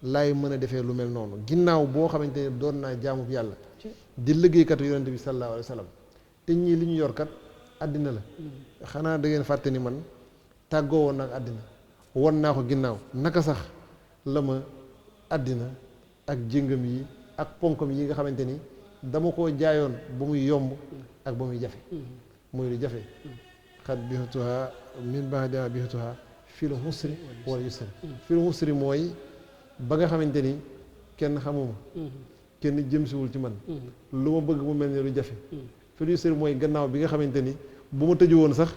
laay mën a defee lu mel noonu ginnaaw boo xamante ne doon naa jaamub yàlla di liggéeykatu yonent bi sallallahu alayhi wa sallam te ñii li ñu yor kat àddina la xanaa da ngeen fàtte ni man tàggoo woon nag àddina won naa ko ginnaaw naka sax la ma àddina ak jëngam yi ak ponkam yi nga xamante ni dama koo jaayoon ba muy yomb ak ba muy jafe muy lu jafe xat bixtuha min ba'di bixtuha fil husri wala yusri fil husri mooy ba nga xamante ni kenn xamuma kenn jëmsiwul ci man lu ma bëgg mu mel ni lu jafe fil yusri mooy gannaaw bi nga xamante ni bu ma tëju woon sax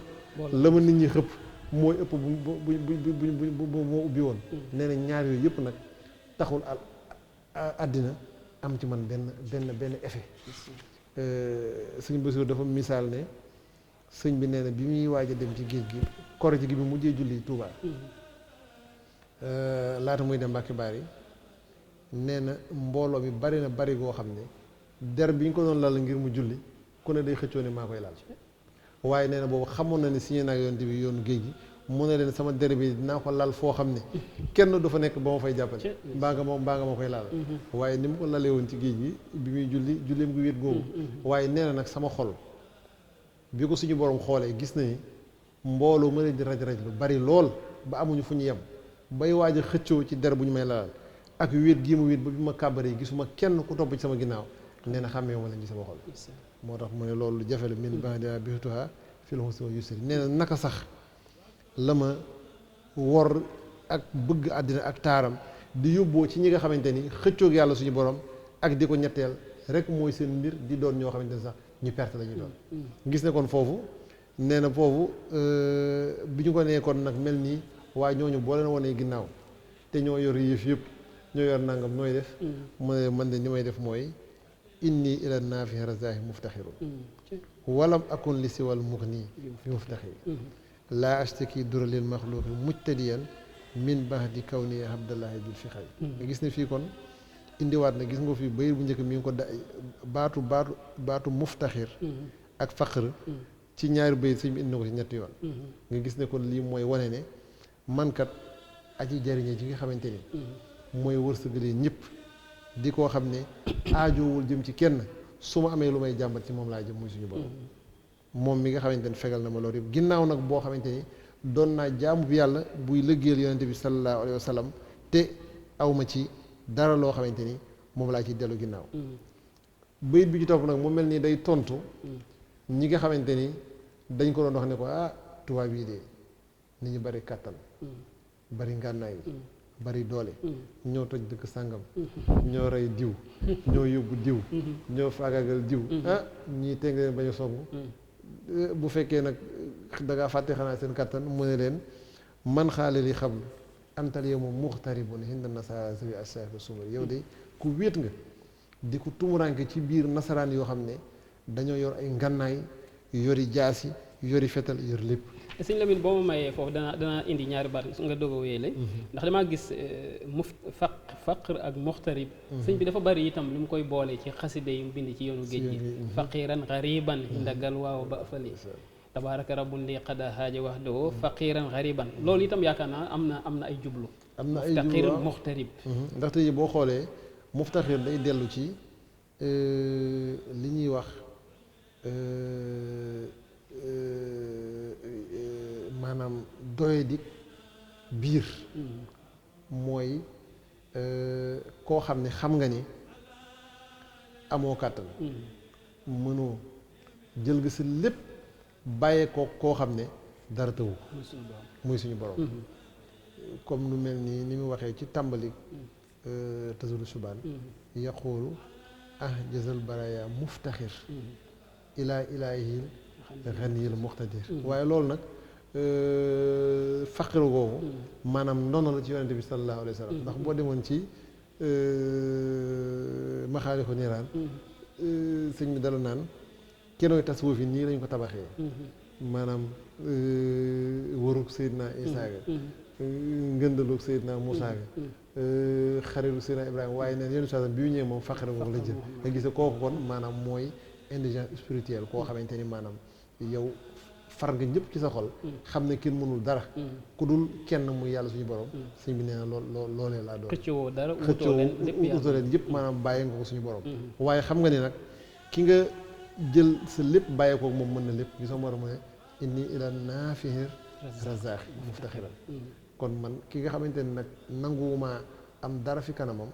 la ma nit ñi xëpp mooy ëpp bu moo ubbi woon nee na ñaar yooyu yëpp nag taxul àddina am ci man benn effet sëñ Bassirou dafa misaal ne sëñ bi nee na bi muy waaj a dem ci géej gi korite gi bi mujjee julli Touba laata muy dem Mbàkke Baari nee na mbooloo mi bari na bari goo xam ne der bi ñu ko doon lal ngir mu julli ku ne day xëccoo ne maa koy laal waaye nee na boobu xamoon na ne signé naa yoon bi yoonu géej gi mu ne leen sama der bi dinaa ko lal foo xam ne kenn du fa nekk ba ma fay jàppale mbaa nga ma koy laal waaye ni mu ko lalee woon ci géej gi bi muy julleem gu wéet googu waaye nee na nag sama xol bi ko suñu borom xoolee gis na ni mbooloo ma leen di raj-raj lu bari lool ba amuñu fu ñu yem bay waaj a xëccoo ci der bu ñu may lalal ak wéet gii mu wéet ba bi ma kàbbaree gisuma kenn ku topp ci sama ginnaaw nee na xàmmee ma leen ci sama xol moo tax mu ne loolu lu jafe la min ba'di bixtuha fil husri wal yusri nee na naka sax la ma wor ak bëgg àddina ak taaram di yóbboo ci ñi nga xamante ni xëccoog yàlla suñu borom ak di ko ñetteel rek mooy seen mbir di doon ñoo xamante ni sax ñu perte la ñuy doon gis ne kon foofu nee na foofu bi ñu ko nee kon nag mel nii waaye ñooñu boo leen wanee ginnaaw te ñoo yor yëf yëpp ñoo yor nangam nooy def mu ne man de ni may def mooy inni ila naafi razaahi muftaxiru walam akun li siwal mughni bi muftaxiri laa ashtaki dura lil maxluuqi mujtadiyan min ba'di kawni abdallahi bil fixari nga gis ne fii kon indiwaat na gis nga fii bayit bu njëkk mi ngi ko baatu muftaxir ak faqr ci ñaari bayit sëñ bi indi na ko ci ñetti yoon nga gis ne kon lii mooy wane ne mankat aji jariñe ji nga xamante ni mooy wërsëgalee ñëpp di koo xam ne aajowul jëm ci kenn su ma amee lu may jàmbat ci moom laa jëm muy suñu borom moom mi nga xamante ni fegal na ma loolu yëpp ginnaaw nag boo xamante ni doon naa jaamu bi yàlla buy lëggéeyal yonente bi sallallahu alayhi wa sallam te awma ci dara loo xamante ni moom laa ciy dellu ginnaaw bayit bi ci topp nag mu mel ni day tontu ñi nga xamante ni dañ ko doon wax ne ko tubaab yi de ni ñu bari kàttan bari ngànnaay bari doole ñoo toj dëkk sàngam ñoo rey diw ñoo yóbbu diw ñoo faagagal diw ñii teg leen bañ a song bu fekkee nag dangaa fàtte xanaa seen kàttan mu ne leen man xaale li xam antal yow moom muxtaribun hinda nasara sawi ashafi sumar yow de ku wéet nga di ko tumuranke ci biir nasaraan yoo xam ne dañoo yor ay ngannaay yori jaasi yori fetal yor lépp sëñ Lamine boo ma mayee foofu danaa indi ñaari baat nga doog a wéyale ndax damaa gis faqr ak muxtarib sëñ bi dafa bari itam lu mu koy boole ci xaside yu mu bind ci yoonu géej gi faqiran gariban ndagal waaw ba fali tabaaraka rabbun li qada haaja wahdahu faqiran gariban loolu itam yaakaar naa am na ay jublu muftaqir muxtarib ndaxte yi boo xoolee muftaqir day dellu ci li ñuy wax maanaam doyadi biir mooy koo xam ne xam nga ni amoo kàttan mënoo jël nga sa lépp bàyyee ko koo xam ne dara tëwu muy suñu borom comme nu mel nii ni mu waxee ci tàmbali tazulu subaan yaquulu jazal baraya muftaxir ilaa ilaahil xaniyil muxtadir waaye loolu nag faqiru googu maanaam ndono la ci yonente bi sallallahu alayhi wa sallam ndax boo demoon ci maxaarixu niiraan sëñ bi dala naan kenooy tasawuf yi nii lañ ko tabaxee maanaam warug Seydina Isaa ga ngëndalug Seydina Muusaa ga xaritu Seydina Ibrahima waaye neen yenn saa bi yu ñëwee moom faqiru googu la jël nga gis kooku kon maanaam mooy indigence spirituelle koo xamante ni maanaam yow far nga ñëpp ci sa xol xam ne kenn mënul dara ku dul kenn muy yàlla suñu borom sëñ bi nee na loolee laa doon xëccoo dara utoo leen yëpp maanaam bàyyi nga ko suñu borom waaye xam nga ni nag ki nga jël sa lépp bàyyi ko moom mën na lépp gi soo mor mu ne inni ila naafihir razaax muftaxiran kon man ki nga xamante ne nag nanguwuma am dara fi kanamam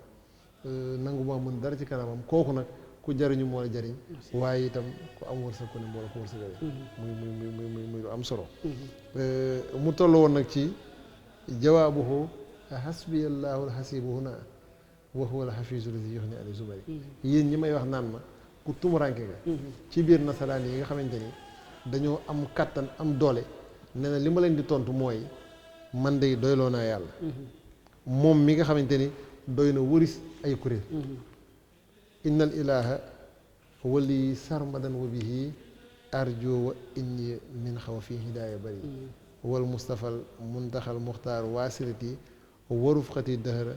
nangu maa mën dara ci kanamam kooku nag ku jariñu moo la jariñ waaye itam ku am wërsëg ku ne moo la ko wërsëgale muy lu am solo mu toll woon nag ci jawaabuhu hasbiyallahu alhasibu huna wa huwa alhafizu lazi yuxni ani zumari yéen ñi may wax naan ma ku tumuranke nga ci biir nasaraan yi nga xamante ni dañoo am kàttan am doole nee na li ma leen di tontu mooy man de doyloo naa yàlla moom mi nga xamante ni doy na wëris ay kuréel innal ilaha wali sarmadan wa bihi arjo wa inni min xaw fi hidaaya bari wal mustafal muntaxal muxtaar waasirati waruf xati dëhëra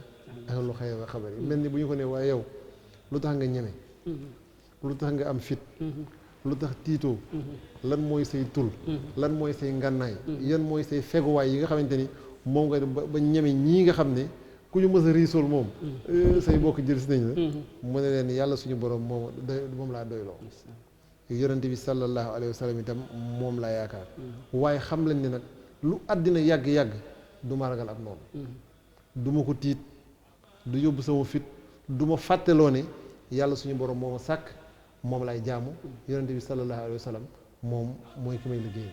ahlu xayr wa xabari mel ni bu ñu ko ne waaye yow lu tax nga ñeme lu tax nga am fit lu tax tiitoo lan mooy say tul lan mooy say ngànnaay yan mooy say feguwaay yi nga xamante ni moom nga ba ñeme ñii nga xam ne ku ñu mës a riisool moom say bokk jël si nañ la mu ne leen yàlla suñu borom moom laa doyloo yonente bi sallallahu alayhi wa sallam itam moom laa yaakaar waaye xam lañ ne nag lu àddina yàgg-yàgg du ma ragal ak noonu du ma ko tiit du yóbbu sama fit du ma fàtteloo ne yàlla suñu borom moo ma sàkk moom lay jaamu yonente bi sallallahu alayhi wa sallam moom mooy ki may liggéey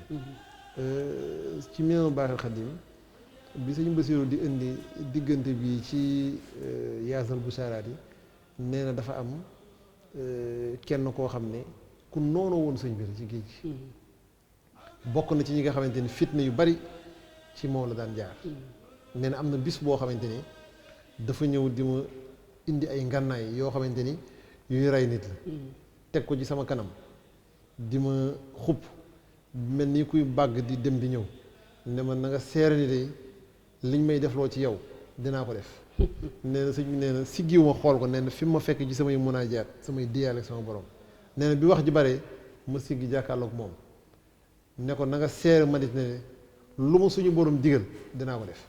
ci Minanul Baaxil Xadim bi sëñ Basiru di indi diggante bi ci yaasal busaaraat yi nee na dafa am kenn koo xam ne ku noonu woon sëñ bi ci géej gi bokk na ci ñi nga xamante ni fitna yu bari ci moom la daan jaar nee na am na bis boo xamante ni dafa ñëw di ma indi ay ngànnaay yoo xamante ni yuy rey nit la teg ko ci sama kanam di ma xupp mel ni kuy bàgg di dem di ñëw ne ma na nga seere ni de liñ may defloo ci yow dinaa ko def nee na sëñ bi nee na siggiw ma xool ko nee na fi ma fekk ci samay munaajaat samay diyaale ak sama borom nee na bi wax ji bare ma siggi jàkkaarloog moom ne ko na nga seere ma nit ne lu ma suñu borom digal dinaa ko def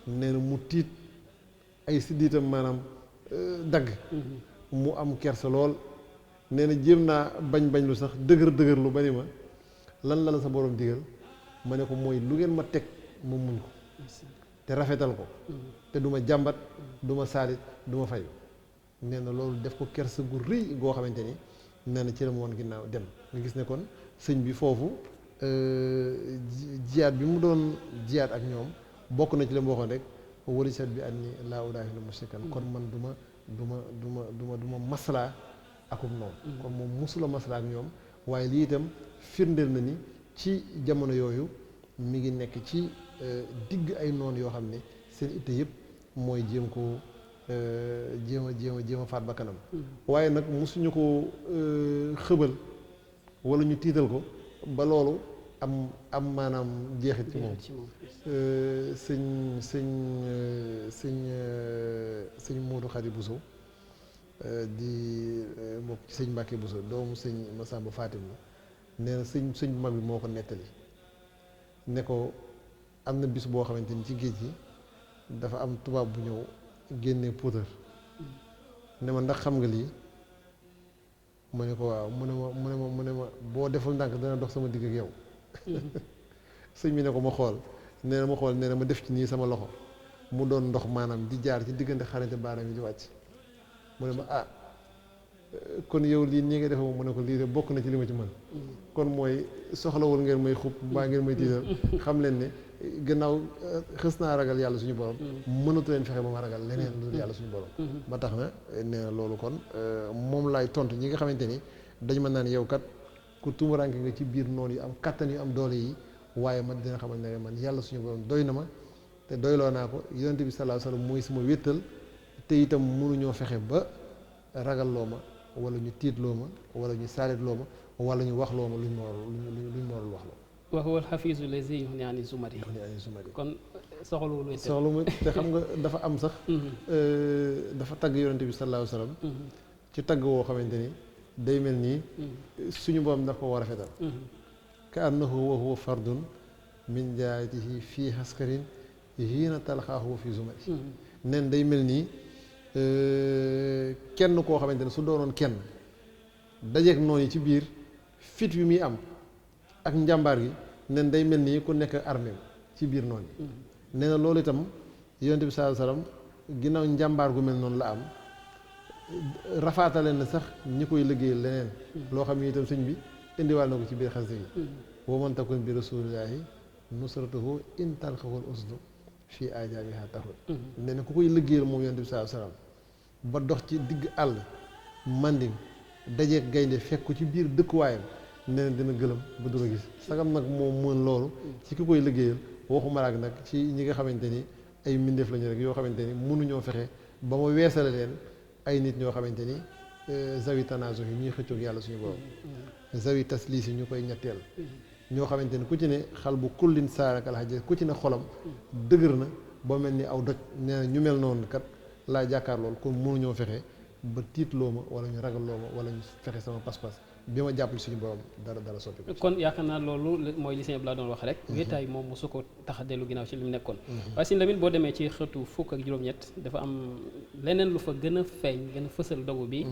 nee na mu tiit ay siddiitam maanaam dagg mu am kersa lool nee na jéem naa bañ lu sax dëgër lu bari ma lan la sa borom digal ma ne ko mooy lu ngeen ma teg ma muñ ko te rafetal ko te du ma jàmbat du ma saalit du ma fayu nee na loolu def ko kersa gu rëy goo xamante ni nee na ci la mu woon ginnaaw dem nga gis ne kon sëñ bi foofu jiyaat bi mu doon jiyaat ak ñoom bokk na ci la mu waxoon rek walisat bi an ni laa udaahilu mushrikan kon man du ma maslaa akum noonu kon moom musula maslaa ak ñoom waaye lii itam firndeel na ni ci jamono yooyu mi ngi nekk ci digg ay noon yoo xam ne seen itte yëpp mooy jéem ko jéem a faat ba kanam waaye nag musuñu ko xëbal wala ñu tiital ko ba loolu am maanaam jeexit ci moom sëñ Moodu Xari Buso di mbokk ci sëñ Mbàkke Buso doomu sëñ Masamba Fatim la nee na sëñ bu mag bi moo ko nettali ne ko am na bis boo xamante ni ci géej gi dafa am tubaab bu ñëw génnee puutar ne ma ndax xam nga lii mu ne ko waaw mu ne ma boo deful ndànk dana dox sama digg ak yow sëñ bi ne ko ma xool nee na ma xool nee na ma def ci nii sama loxo mu doon ndox maanaam di jaar ci diggante xarante baaraam yi di wàcc mu ne ma kon yow lii nii nga defe moom mu ne ko lii de bokk na ci li ma ci mën kon mooy soxlawul ngeen may xub mbaa ngeen may tiital xam leen ne gannaaw xës naa ragal yàlla suñu borom mënatu leen fexe ba ma ragal leneen lu dul yàlla suñu borom ba tax na nee na loolu kon moom laay tontu ñi nga xamante ni dañ mën naan yow kat ku tumuranke nga ci biir noonu yu am kattan yu am doole yi waaye man dina xamal ne man yàlla suñu borom doy na ma te doyloo naa ko yonent bi sallallahu alayhi wasallam mooy sama wéttal te itam mënuñoo fexe ba ragalloo ma wala ñu tiitloo ma wala ñu saalitloo ma wala ñu waxloo ma luñ ma warul waxloo wa huwa al-hafizu lazi yughni ani zumari kon soxlawul te xam nga dafa am sax dafa tagg yonente bi sallallahu alayhi wasallam ci tagg woo xamante ni day mel nii suñu borom daf ko war a fetal ka annahu wa huwa fardun min jaatihi fii haskarin hiina talxaahu fi zumari nen day mel nii kenn koo xamante ne su doonoon kenn dajeeg noonu ci biir fit wi muy am ak njàmbaar gi nen day mel nii ku nekk armée ci biir noonu nee na loolu itam yonent bi sallallahu alayhi wasallam ginnaaw njàmbaar gu mel noonu la am rafaatale na sax ñi koy liggéeyal leneen loo xam ne itam sëñ bi indiwaal na ko ci biir xasida yi wa man takun bi rasulillahi nusratuhu in talqahul usdu fii ajaabiha taxul nee na ku koy liggéeyal moom yonent bi sallallahu alayhi wasallam ba dox ci digg àll manding dajeeg gaynde fekk ko ci biir dëkkuwaayam nee na dina gëlëm ba du ko gis sagam nag moom mën loolu ci ki koy liggéeyal waxuma laak nag ci ñi nga xamante ni ay mbindeef lañu rek yoo xamante ni mënuñoo fexe ba ma weesale leen ay nit ñoo xamante ni zawi tanaaso yi ñuy xëccoog yàlla suñu borom zawi tasliis yi ñu koy ñetteel ñoo xamante ni ku ci ne xal bu kullin saarak alxaji ku ci ne xolam dëgër na ba mel ni aw doj nee na ñu mel noonu kat laa jàkkaar lool kon mënuñoo fexe ba tiitloo ma wala ñu ragalloo ma wala ñu fexe sama pas-pas bi ma jàppale suñu borom dara soppi ko kon yaakaar naa loolu mooy li sëñ Abdou doon wax rek wéetaay moom mosu ko tax a dellu ginnaaw ci li mu nekkoon waaye sëñ Lamine boo demee ci xëtu fukk ak juróom-ñett dafa am leneen lu fa gën a feeñ gën a fësal dogu bi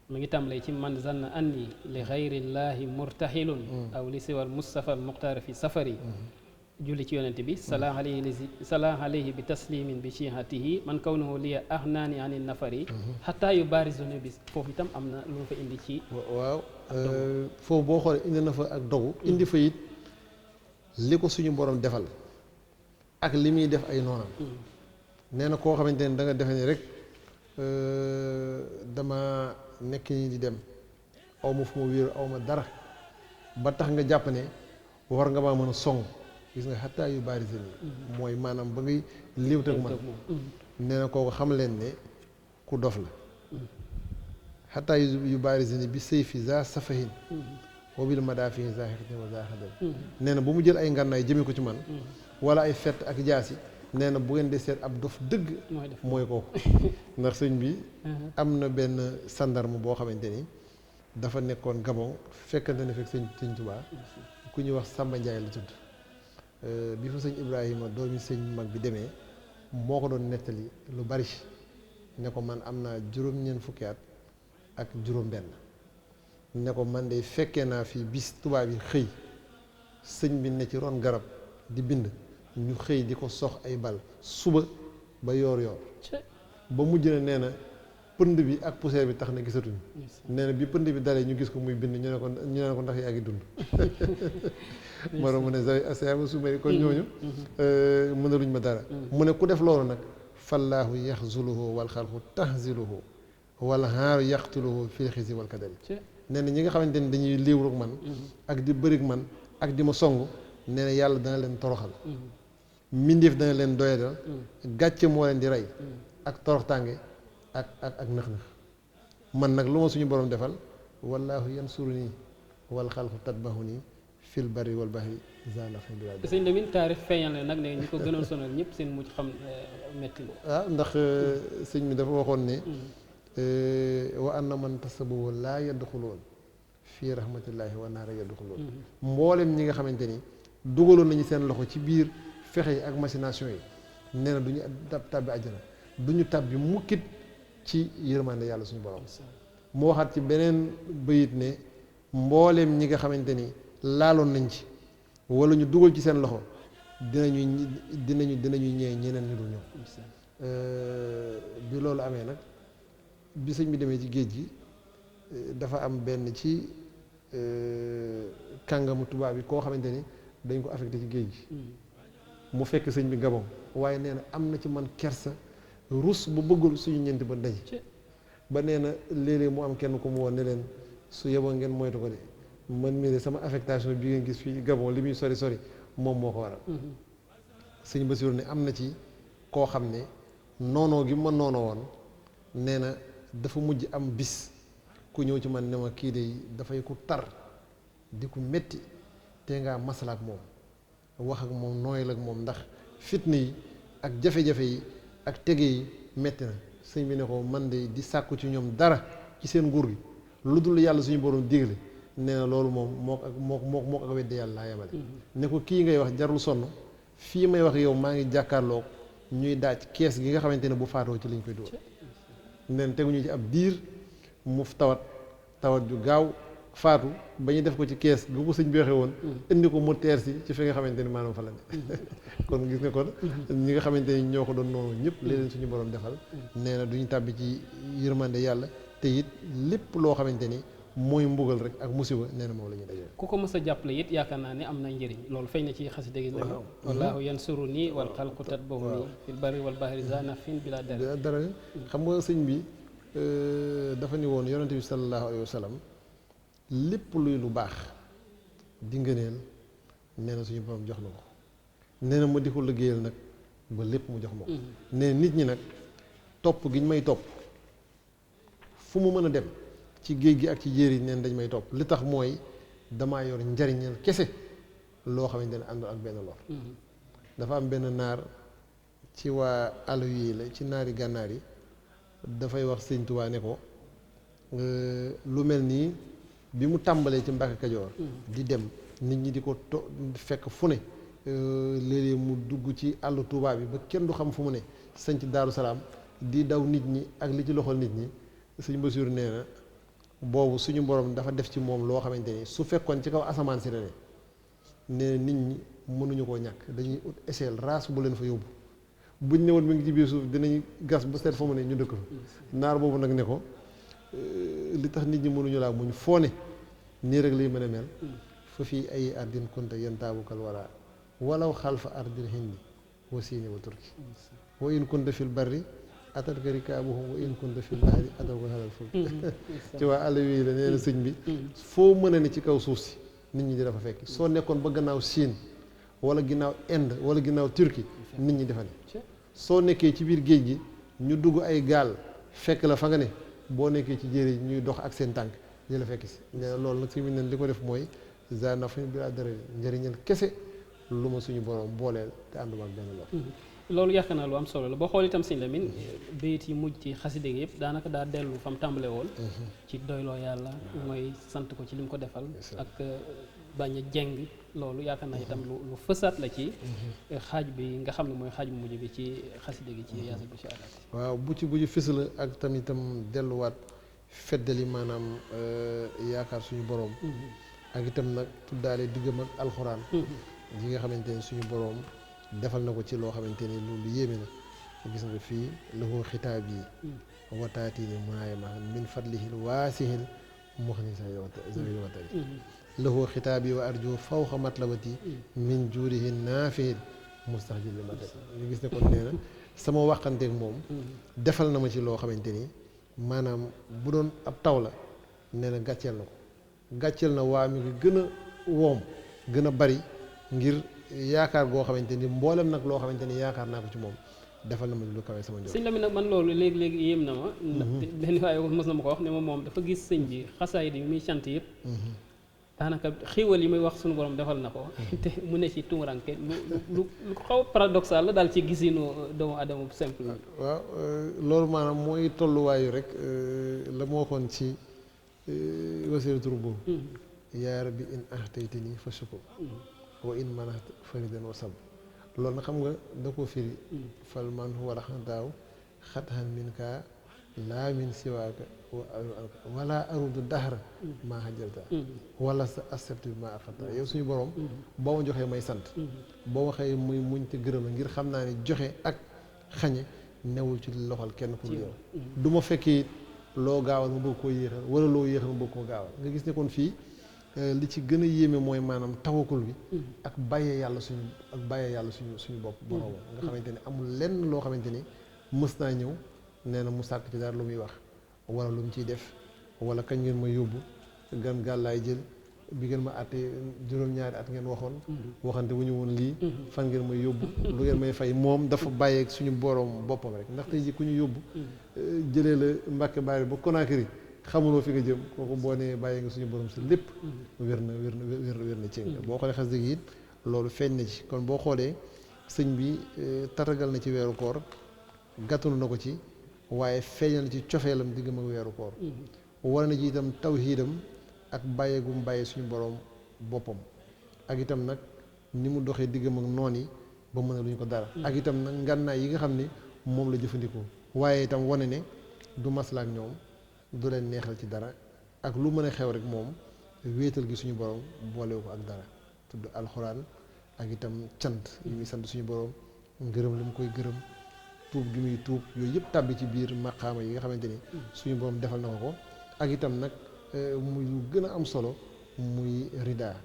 mu ngi tàmbalee ci man zanna anni li xayrillaahi murtaxilun aw li siwal mustafa al muxtaar fi safari julli ci yonent bi sala alayhi bi taslimin bi chihatihi man kawnahu liya ahnaani ani nafari xataa yu barisone bi foofu itam am na lu mu fa indi ci waaw foofu boo xoolee indi na fa ak dogu indi fa it li ko suñu borom defal ak li muy def ay noonam nee na koo xamante ne da nga defe ni rek dama nekk nii di dem aw ma fu ma wéeru aw ma dara ba tax nga jàpp ne war nga maa mën a song gis nga xattaa yu bari seen mooy maanaam ba ngay liwt ak man nee na kooku xam leen ne ku dof la xattaa yu bari seen bi sëy fi za safahin wabil madaafi za xirtin wa za xadal nee na bu mu jël ay ngànnaay jëmee ko ci man wala ay fett ak jaasi nee na bu ngeen di seet ab dof dëgg mooy kooku ndax sëñ bi am na benn sandarme boo xamante ni dafa nekkoon Gabon fekkante ne fekk sëñ Tuubaa ku ñuy wax Samba Ndiaye la tudd bi fa sëñ Ibrahima doomi sëñ mag bi demee moo ko doon nettali lu bari ne ko man am naa juróom-ñeent fukki at ak juróom-benn ne ko man de fekkee naa fi bis tubaab yi xëy sëñ bi ne ci ron garab di bind ñu xëy di ko sox ay bal suba ba yoor ba mujj na nee na pënd bi ak poussière bi tax na gisatuñu nee na bi pënd bi dalee ñu gis ko muy bind ñu ne ko ndax yaa ngi dund maro mu ne asama sumari kon ñooñu mënaluñ ma dara mu ne ku def loolu nag fallaahu yaxzuluhu wal xalqu tahziluhu wal haaru yaqtuluhu fil xisi wal kadari nee na ñi nga xamante ni dañuy liiwru ak man ak di bërig man ak di ma song nee na yàlla dana leen toroxal mbindeef dana leen doyadal gàcce moo leen di rey ak toroxtànge ak nëx-nëx man nag lu ma suñu borom defal wallaahu yansuruni wal xalqu tatbahuni fil bari wal bahri zanafin bi sëñ Lamine taarix feeñal na nag ne ñi ko gënoon sonal ñëpp seen mujj xam metti ah ndax sëñ bi dafa waxoon ne wa anna man tasabahu laa yadxuloon fii rahmatillahi wa naara yadxuloon mboolem ñi nga xamante ni dugaloon nañu seen loxo ci biir fexe yi ak machination yi nee na du ñu tàbbi àjjana du ñu tàbbi mukkit ci yërmande yàlla suñu borom mu waxaat ci beneen bayit ne mbooleem ñi nga xamante ni laaloon nañ ci wala ñu dugal ci seen loxo dinañu ñee ñeneen ñu dul ñoom bi loolu amee nag bi sëñ bi demee ci géej gi dafa am benn ci kàngamu tubaab yi koo xamante ni dañ ko affecté ci géej gi mu fekk sëñ bi Gabon waaye nee na am na ci man kersa rus bu bëggul suñu ñeenti ba daje ba nee na léeg-léeg mu am kenn ku mu woon ne leen su yeboo ngeen moytu ko de man mii de sama affectation bi ngeen gis fii Gabon li muy sori moom moo ko waral sëñ Basiru ne am na ci koo xam ne noonoo gi ma noonoo woon nee na dafa mujj am bis ku ñëw ci man ne ma kii de dafay ku tar di ku metti te ngaa masala ak moom wax ak moom nooyal ak moom ndax fitna yi ak jafe-jafe yi ak tege yi metti na sëñ bi ne ko man de di sàkku ci ñoom dara ci seen nguur gi lu dul yàlla suñu borom digle nee na loolu moom moo ak wedde yàlla laa yemale ne ko kii ngay wax jarul sonn fii may wax yow maa ngi jàkkaarloog ñuy daaj kees gi nga xamante ne bu faatoo ci lañ koy dugal neen teguñu ci ab diir mu tawat ju gaaw faatu ba ñu def ko ci kees gu ko sëñ bi waxee woon indi ko mu teer si ci fi nga xamante ni maanaam fa la ne kon gis nga kon ñi nga xamante ni ñoo ko doon noonu ñëpp leen suñu borom defal nee na duñu tàbbi ci yërmande yàlla te it lépp loo xamante ni mooy mbugal rek ak musiba nee na moom la ñuy dajee ku ko mës a jàppale it yaakaar naa ne am na njëriñ loolu feeñ na ci xasida gi ne wallaahu yansuruni wal xalqu tatba'uni fil barri wal bahri zanafin bila dara xam nga sëñ bi dafa ni woon yonente bi sallallahu alayhi wa sallam lépp luy lu baax di ngëneel nee na suñu borom jox na ko nee na ma di ko liggéeyal nag ba lépp mu jox ma ko nee nit ñi nag topp gi ñu may topp fu mu mën a dem ci géej gi ak ci jéer yi neen dañ may topp li tax mooy damaa yor njariñal kese loo xamante ne àndul ak benn lor dafa am benn naar ci waa àll yi la ci naari gànnaar yi dafay wax sëñ Tuubaa ne ko lu mel nii bi mu tàmbalee ci Mbàkke Kajoor di dem nit ñi di ko fekk fu ne léeg-léeg mu dugg ci àll Tuubaa bi ba kenn du xam fu mu ne sanc Daaru Salaam di daw nit ñi ak li ci loxol nit ñi sëñ Basiru nee na boobu suñu borom dafa def ci moom loo xamante ni su fekkoon ci kaw asamaan si la ne nee nit ñi mënuñu koo ñàkk dañuy ut échelle race bu leen fa yóbbu buñ ne woon mi ngi ci biir suuf dinañ gas ba seet fa mu ne ñu dëkk fa naar boobu nag ne ko li tax nit ñi mënuñu laa muñ foo ne nii rek lay mën a mel fa fii ay ardin kunta yantaabukal wara walaw xalfa ardil hindi wa siini wa turki wa in kunta fil barri atarka rikaabuhum wa in kunta fil bahri atarka halal fulk ci waa àll wi la nee na sëñ bi foo mën a ne ci kaw suuf si nit ñi di dafa fekk soo nekkoon ba gannaaw Chine wala ginnaaw Inde wala ginnaaw Turquie nit ñi dafa ne soo nekkee ci biir géej gi ñu dugg ay gaal fekk la fa nga ne boo nekkee ci jéeri ñuy dox ak seen tànk di la fekk si nee na loolu nag si mu ne li ko def mooy zanafin bi dara njëriñal kese lu ma suñu borom booleel te ànduma ak benn lor loolu yaakaar naa lu am solo la boo xool itam sëñ Lamine bayit yi mujj ci xaside gi yëpp daanaka daa dellu fa mu tàmbale woon ci doyloo yàlla mooy sant ko ci li mu ko defal ak bañ a jeng loolu yaakaar naa itam lu fësaat la ci xaaj bi nga xam ne mooy xaaj bu mujj bi ci xaside gi ci yaasa bu shahadat waaw bu ci fës la ak tamitam delluwaat feddali maanaam yaakaar suñu borom ak itam nag tuddaale diggam ak alxuraan yi nga xamante ne suñu borom defal na ko ci loo xamante ni loolu yéeme na gis nga fii lahu xitaab yi wataatini munaayama min fadlihil waasihil muxni sa zawi watari lahu xitaab yi wa arju fawxa matlabati min juurihi naafihil mustaxjil li matari ñu gis ne kon nee na sama waxanteeg moom defal na ma ci loo xamante ni maanaam bu doon ab taw la nee na gàcceel na ko gàcceel na waa mi ngi gën a woom gën a bari ngir yaakaar goo xamante ni mboolem nag loo xamante ni yaakaar naa ko ci moom defal na ma lu kawe sama njaboot. sëñ Lamine nag man loolu léegi-léegi yéem na ma benn waaye mos na ma ko wax ne ma moom dafa gis sëñ bi xasaayid yi muy sant yëpp daanaka xiiwal yi muy wax suñu borom defal na ko te mu ne ci tumuranke lu xaw paradoxal la daal ci gisinu doomu adama bu simple waaw loolu maanaam mooy tolluwaayu rek la ma waxoon ci wasiratul boobu yaa rabbi in ahtaytani fa shukur wa in manahta faridan wa sab loolu nag xam nga da koo firi fal man huwa raxantaaw xatxan min kaa laa min siwaaka wala arudu dahra maa xajalta wala sa accepte bi maa axata yow suñu borom boo ma joxee may sant boo waxee muy muñ te gërëm la ngir xam naa ne joxe ak xañe newul ci loxol kenn ku yow du ma fekkee loo gaawal ma bëgg koo yéexal wala loo yéexal ma bëgg koo gaawal nga gis ne kon fii li ci gën a yéeme mooy maanaam tawakul bi ak bàyyee yàlla suñu bopp borom nga xamante ni amul lenn loo xamante ni mës naa ñëw nee na mu sàkk ci dara lu muy wax wala lu mu ciy def wala kañ ngeen ma yóbbu gan gàllaay jël bi ngeen ma àttee juróom-ñaari at ngeen waxoon waxante wu ñu woon lii fan ngeen may yóbbu lu ngeen may fay moom dafa bàyyeeg suñu borom boppam rek ndax tey ji ku ñu yóbbu jëlee la Mbàkke Baari ba Conakry xamuloo fi nga jëm kooku boo nee bàyyi nga suñu borom si lépp wér na ci nga boo xoolee xas dëgg it loolu feeñ na ci kon boo xoolee sëñ bi tatagal na ci weeru koor gàttanu na ko ci waaye feeñal ci cofeelam diggam ak weeru koor war na ci itam tawhiidam ak bàyyeegum bàyyee suñu borom boppam ak itam nag ni mu doxee diggam ak noon yi ba mën a lu ñu ko dara ak itam nag ngànnaay yi nga xam ne moom la jëfandikoo waaye itam wane ne du maslaak ñoom du leen neexal ci dara ak lu mën a xew rek moom wéetal gi suñu borom boolewu ko ak dara tudd alxuraan ak itam cant yi muy sant suñu borom ngërëm li mu koy gërëm tuub gi muy tuub yooyu yëpp tàbbi ci biir maqaama yi nga xamante ni suñu borom defal na ko ak itam nag muy lu gën a am solo muy rida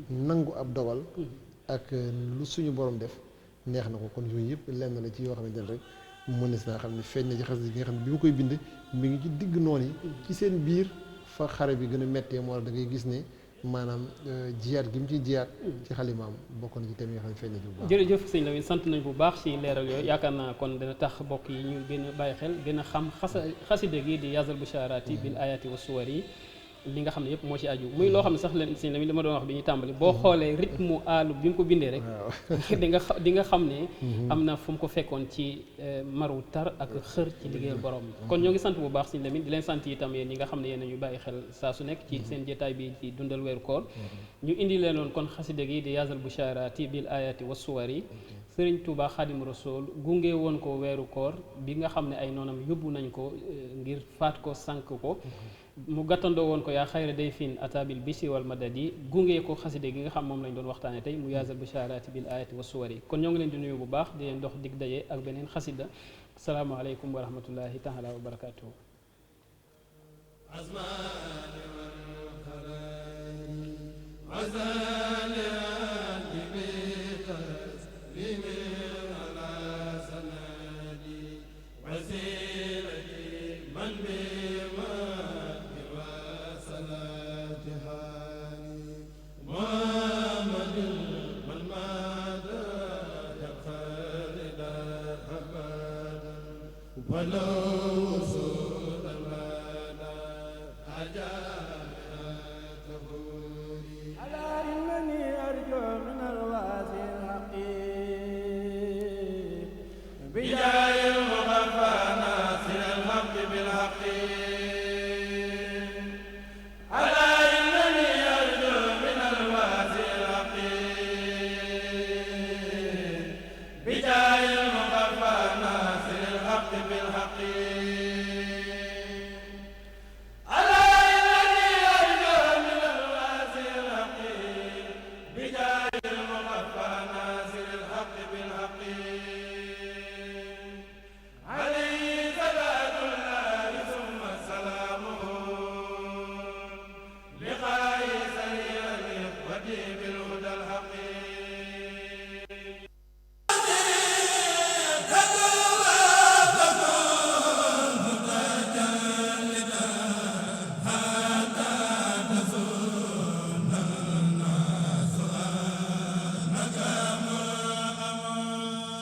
nangu ab dogal ak lu suñu borom def neex na ko kon yooyu yëpp lenn la ci yoo xamante ne rek mënees naa xam ne feeñ na ci xas gi nga xam ne bi mu koy bind mi ngi ci digg noon yi ci seen biir fa xare bi gën a méttee moo da ngay gis ne maanaam jiyaat gi mu ciy jiyaat ci xalimaam bokk na ci thème yi nga xam ne feeñ na ci bu baax. jërëjëf sëñ Lamine sant nañ bu baax ci leeral yooyu yaakaar naa kon dina tax bokk yi ñu gën a bàyyi xel gën a xam xasida gi di Yaazal Bushaaraati bil ayaati wa suwar yi li nga xam ne yëpp moo ci aju muy loo xam ne sax leen sëñ Lamine li ma doon wax bi ñuy tàmbali boo xoolee rythme aalu bi mu ko bindee rek di nga xam ne am na fu mu ko fekkoon ci maru tar ak xër ci liggéeyal borom bi kon ñoo ngi sant bu baax sëñ Lamine di leen sant itam yéen ñi nga xam ne yéen ñu bàyyi xel saa su nekk ci seen jotaay bi ci dundal weeru koor ñu indi leen woon kon xasida gi di Yaazal Bushaaraati bil ayaati wa suwar yi Sëriñ Tuubaa Xaadimu Rasuul gunge woon ko weeru koor bi nga xam ne ay noonam yóbbu nañ ko ngir faat ko sànk ko mu gàttandoo woon ko yaa xayra day fin atabil bisi wal madadi gunge ko xaside gi nga xam moom lañ doon waxtaane tey mu Yaazal Bushaaraati bil ayati wa suwari kon ñoo ngi leen di nuyu bu baax di leen dox dig daje ak beneen xasida asalaamaaleykum wa rahmatullahi taala wa barakatuhu man bi ma wa salatiha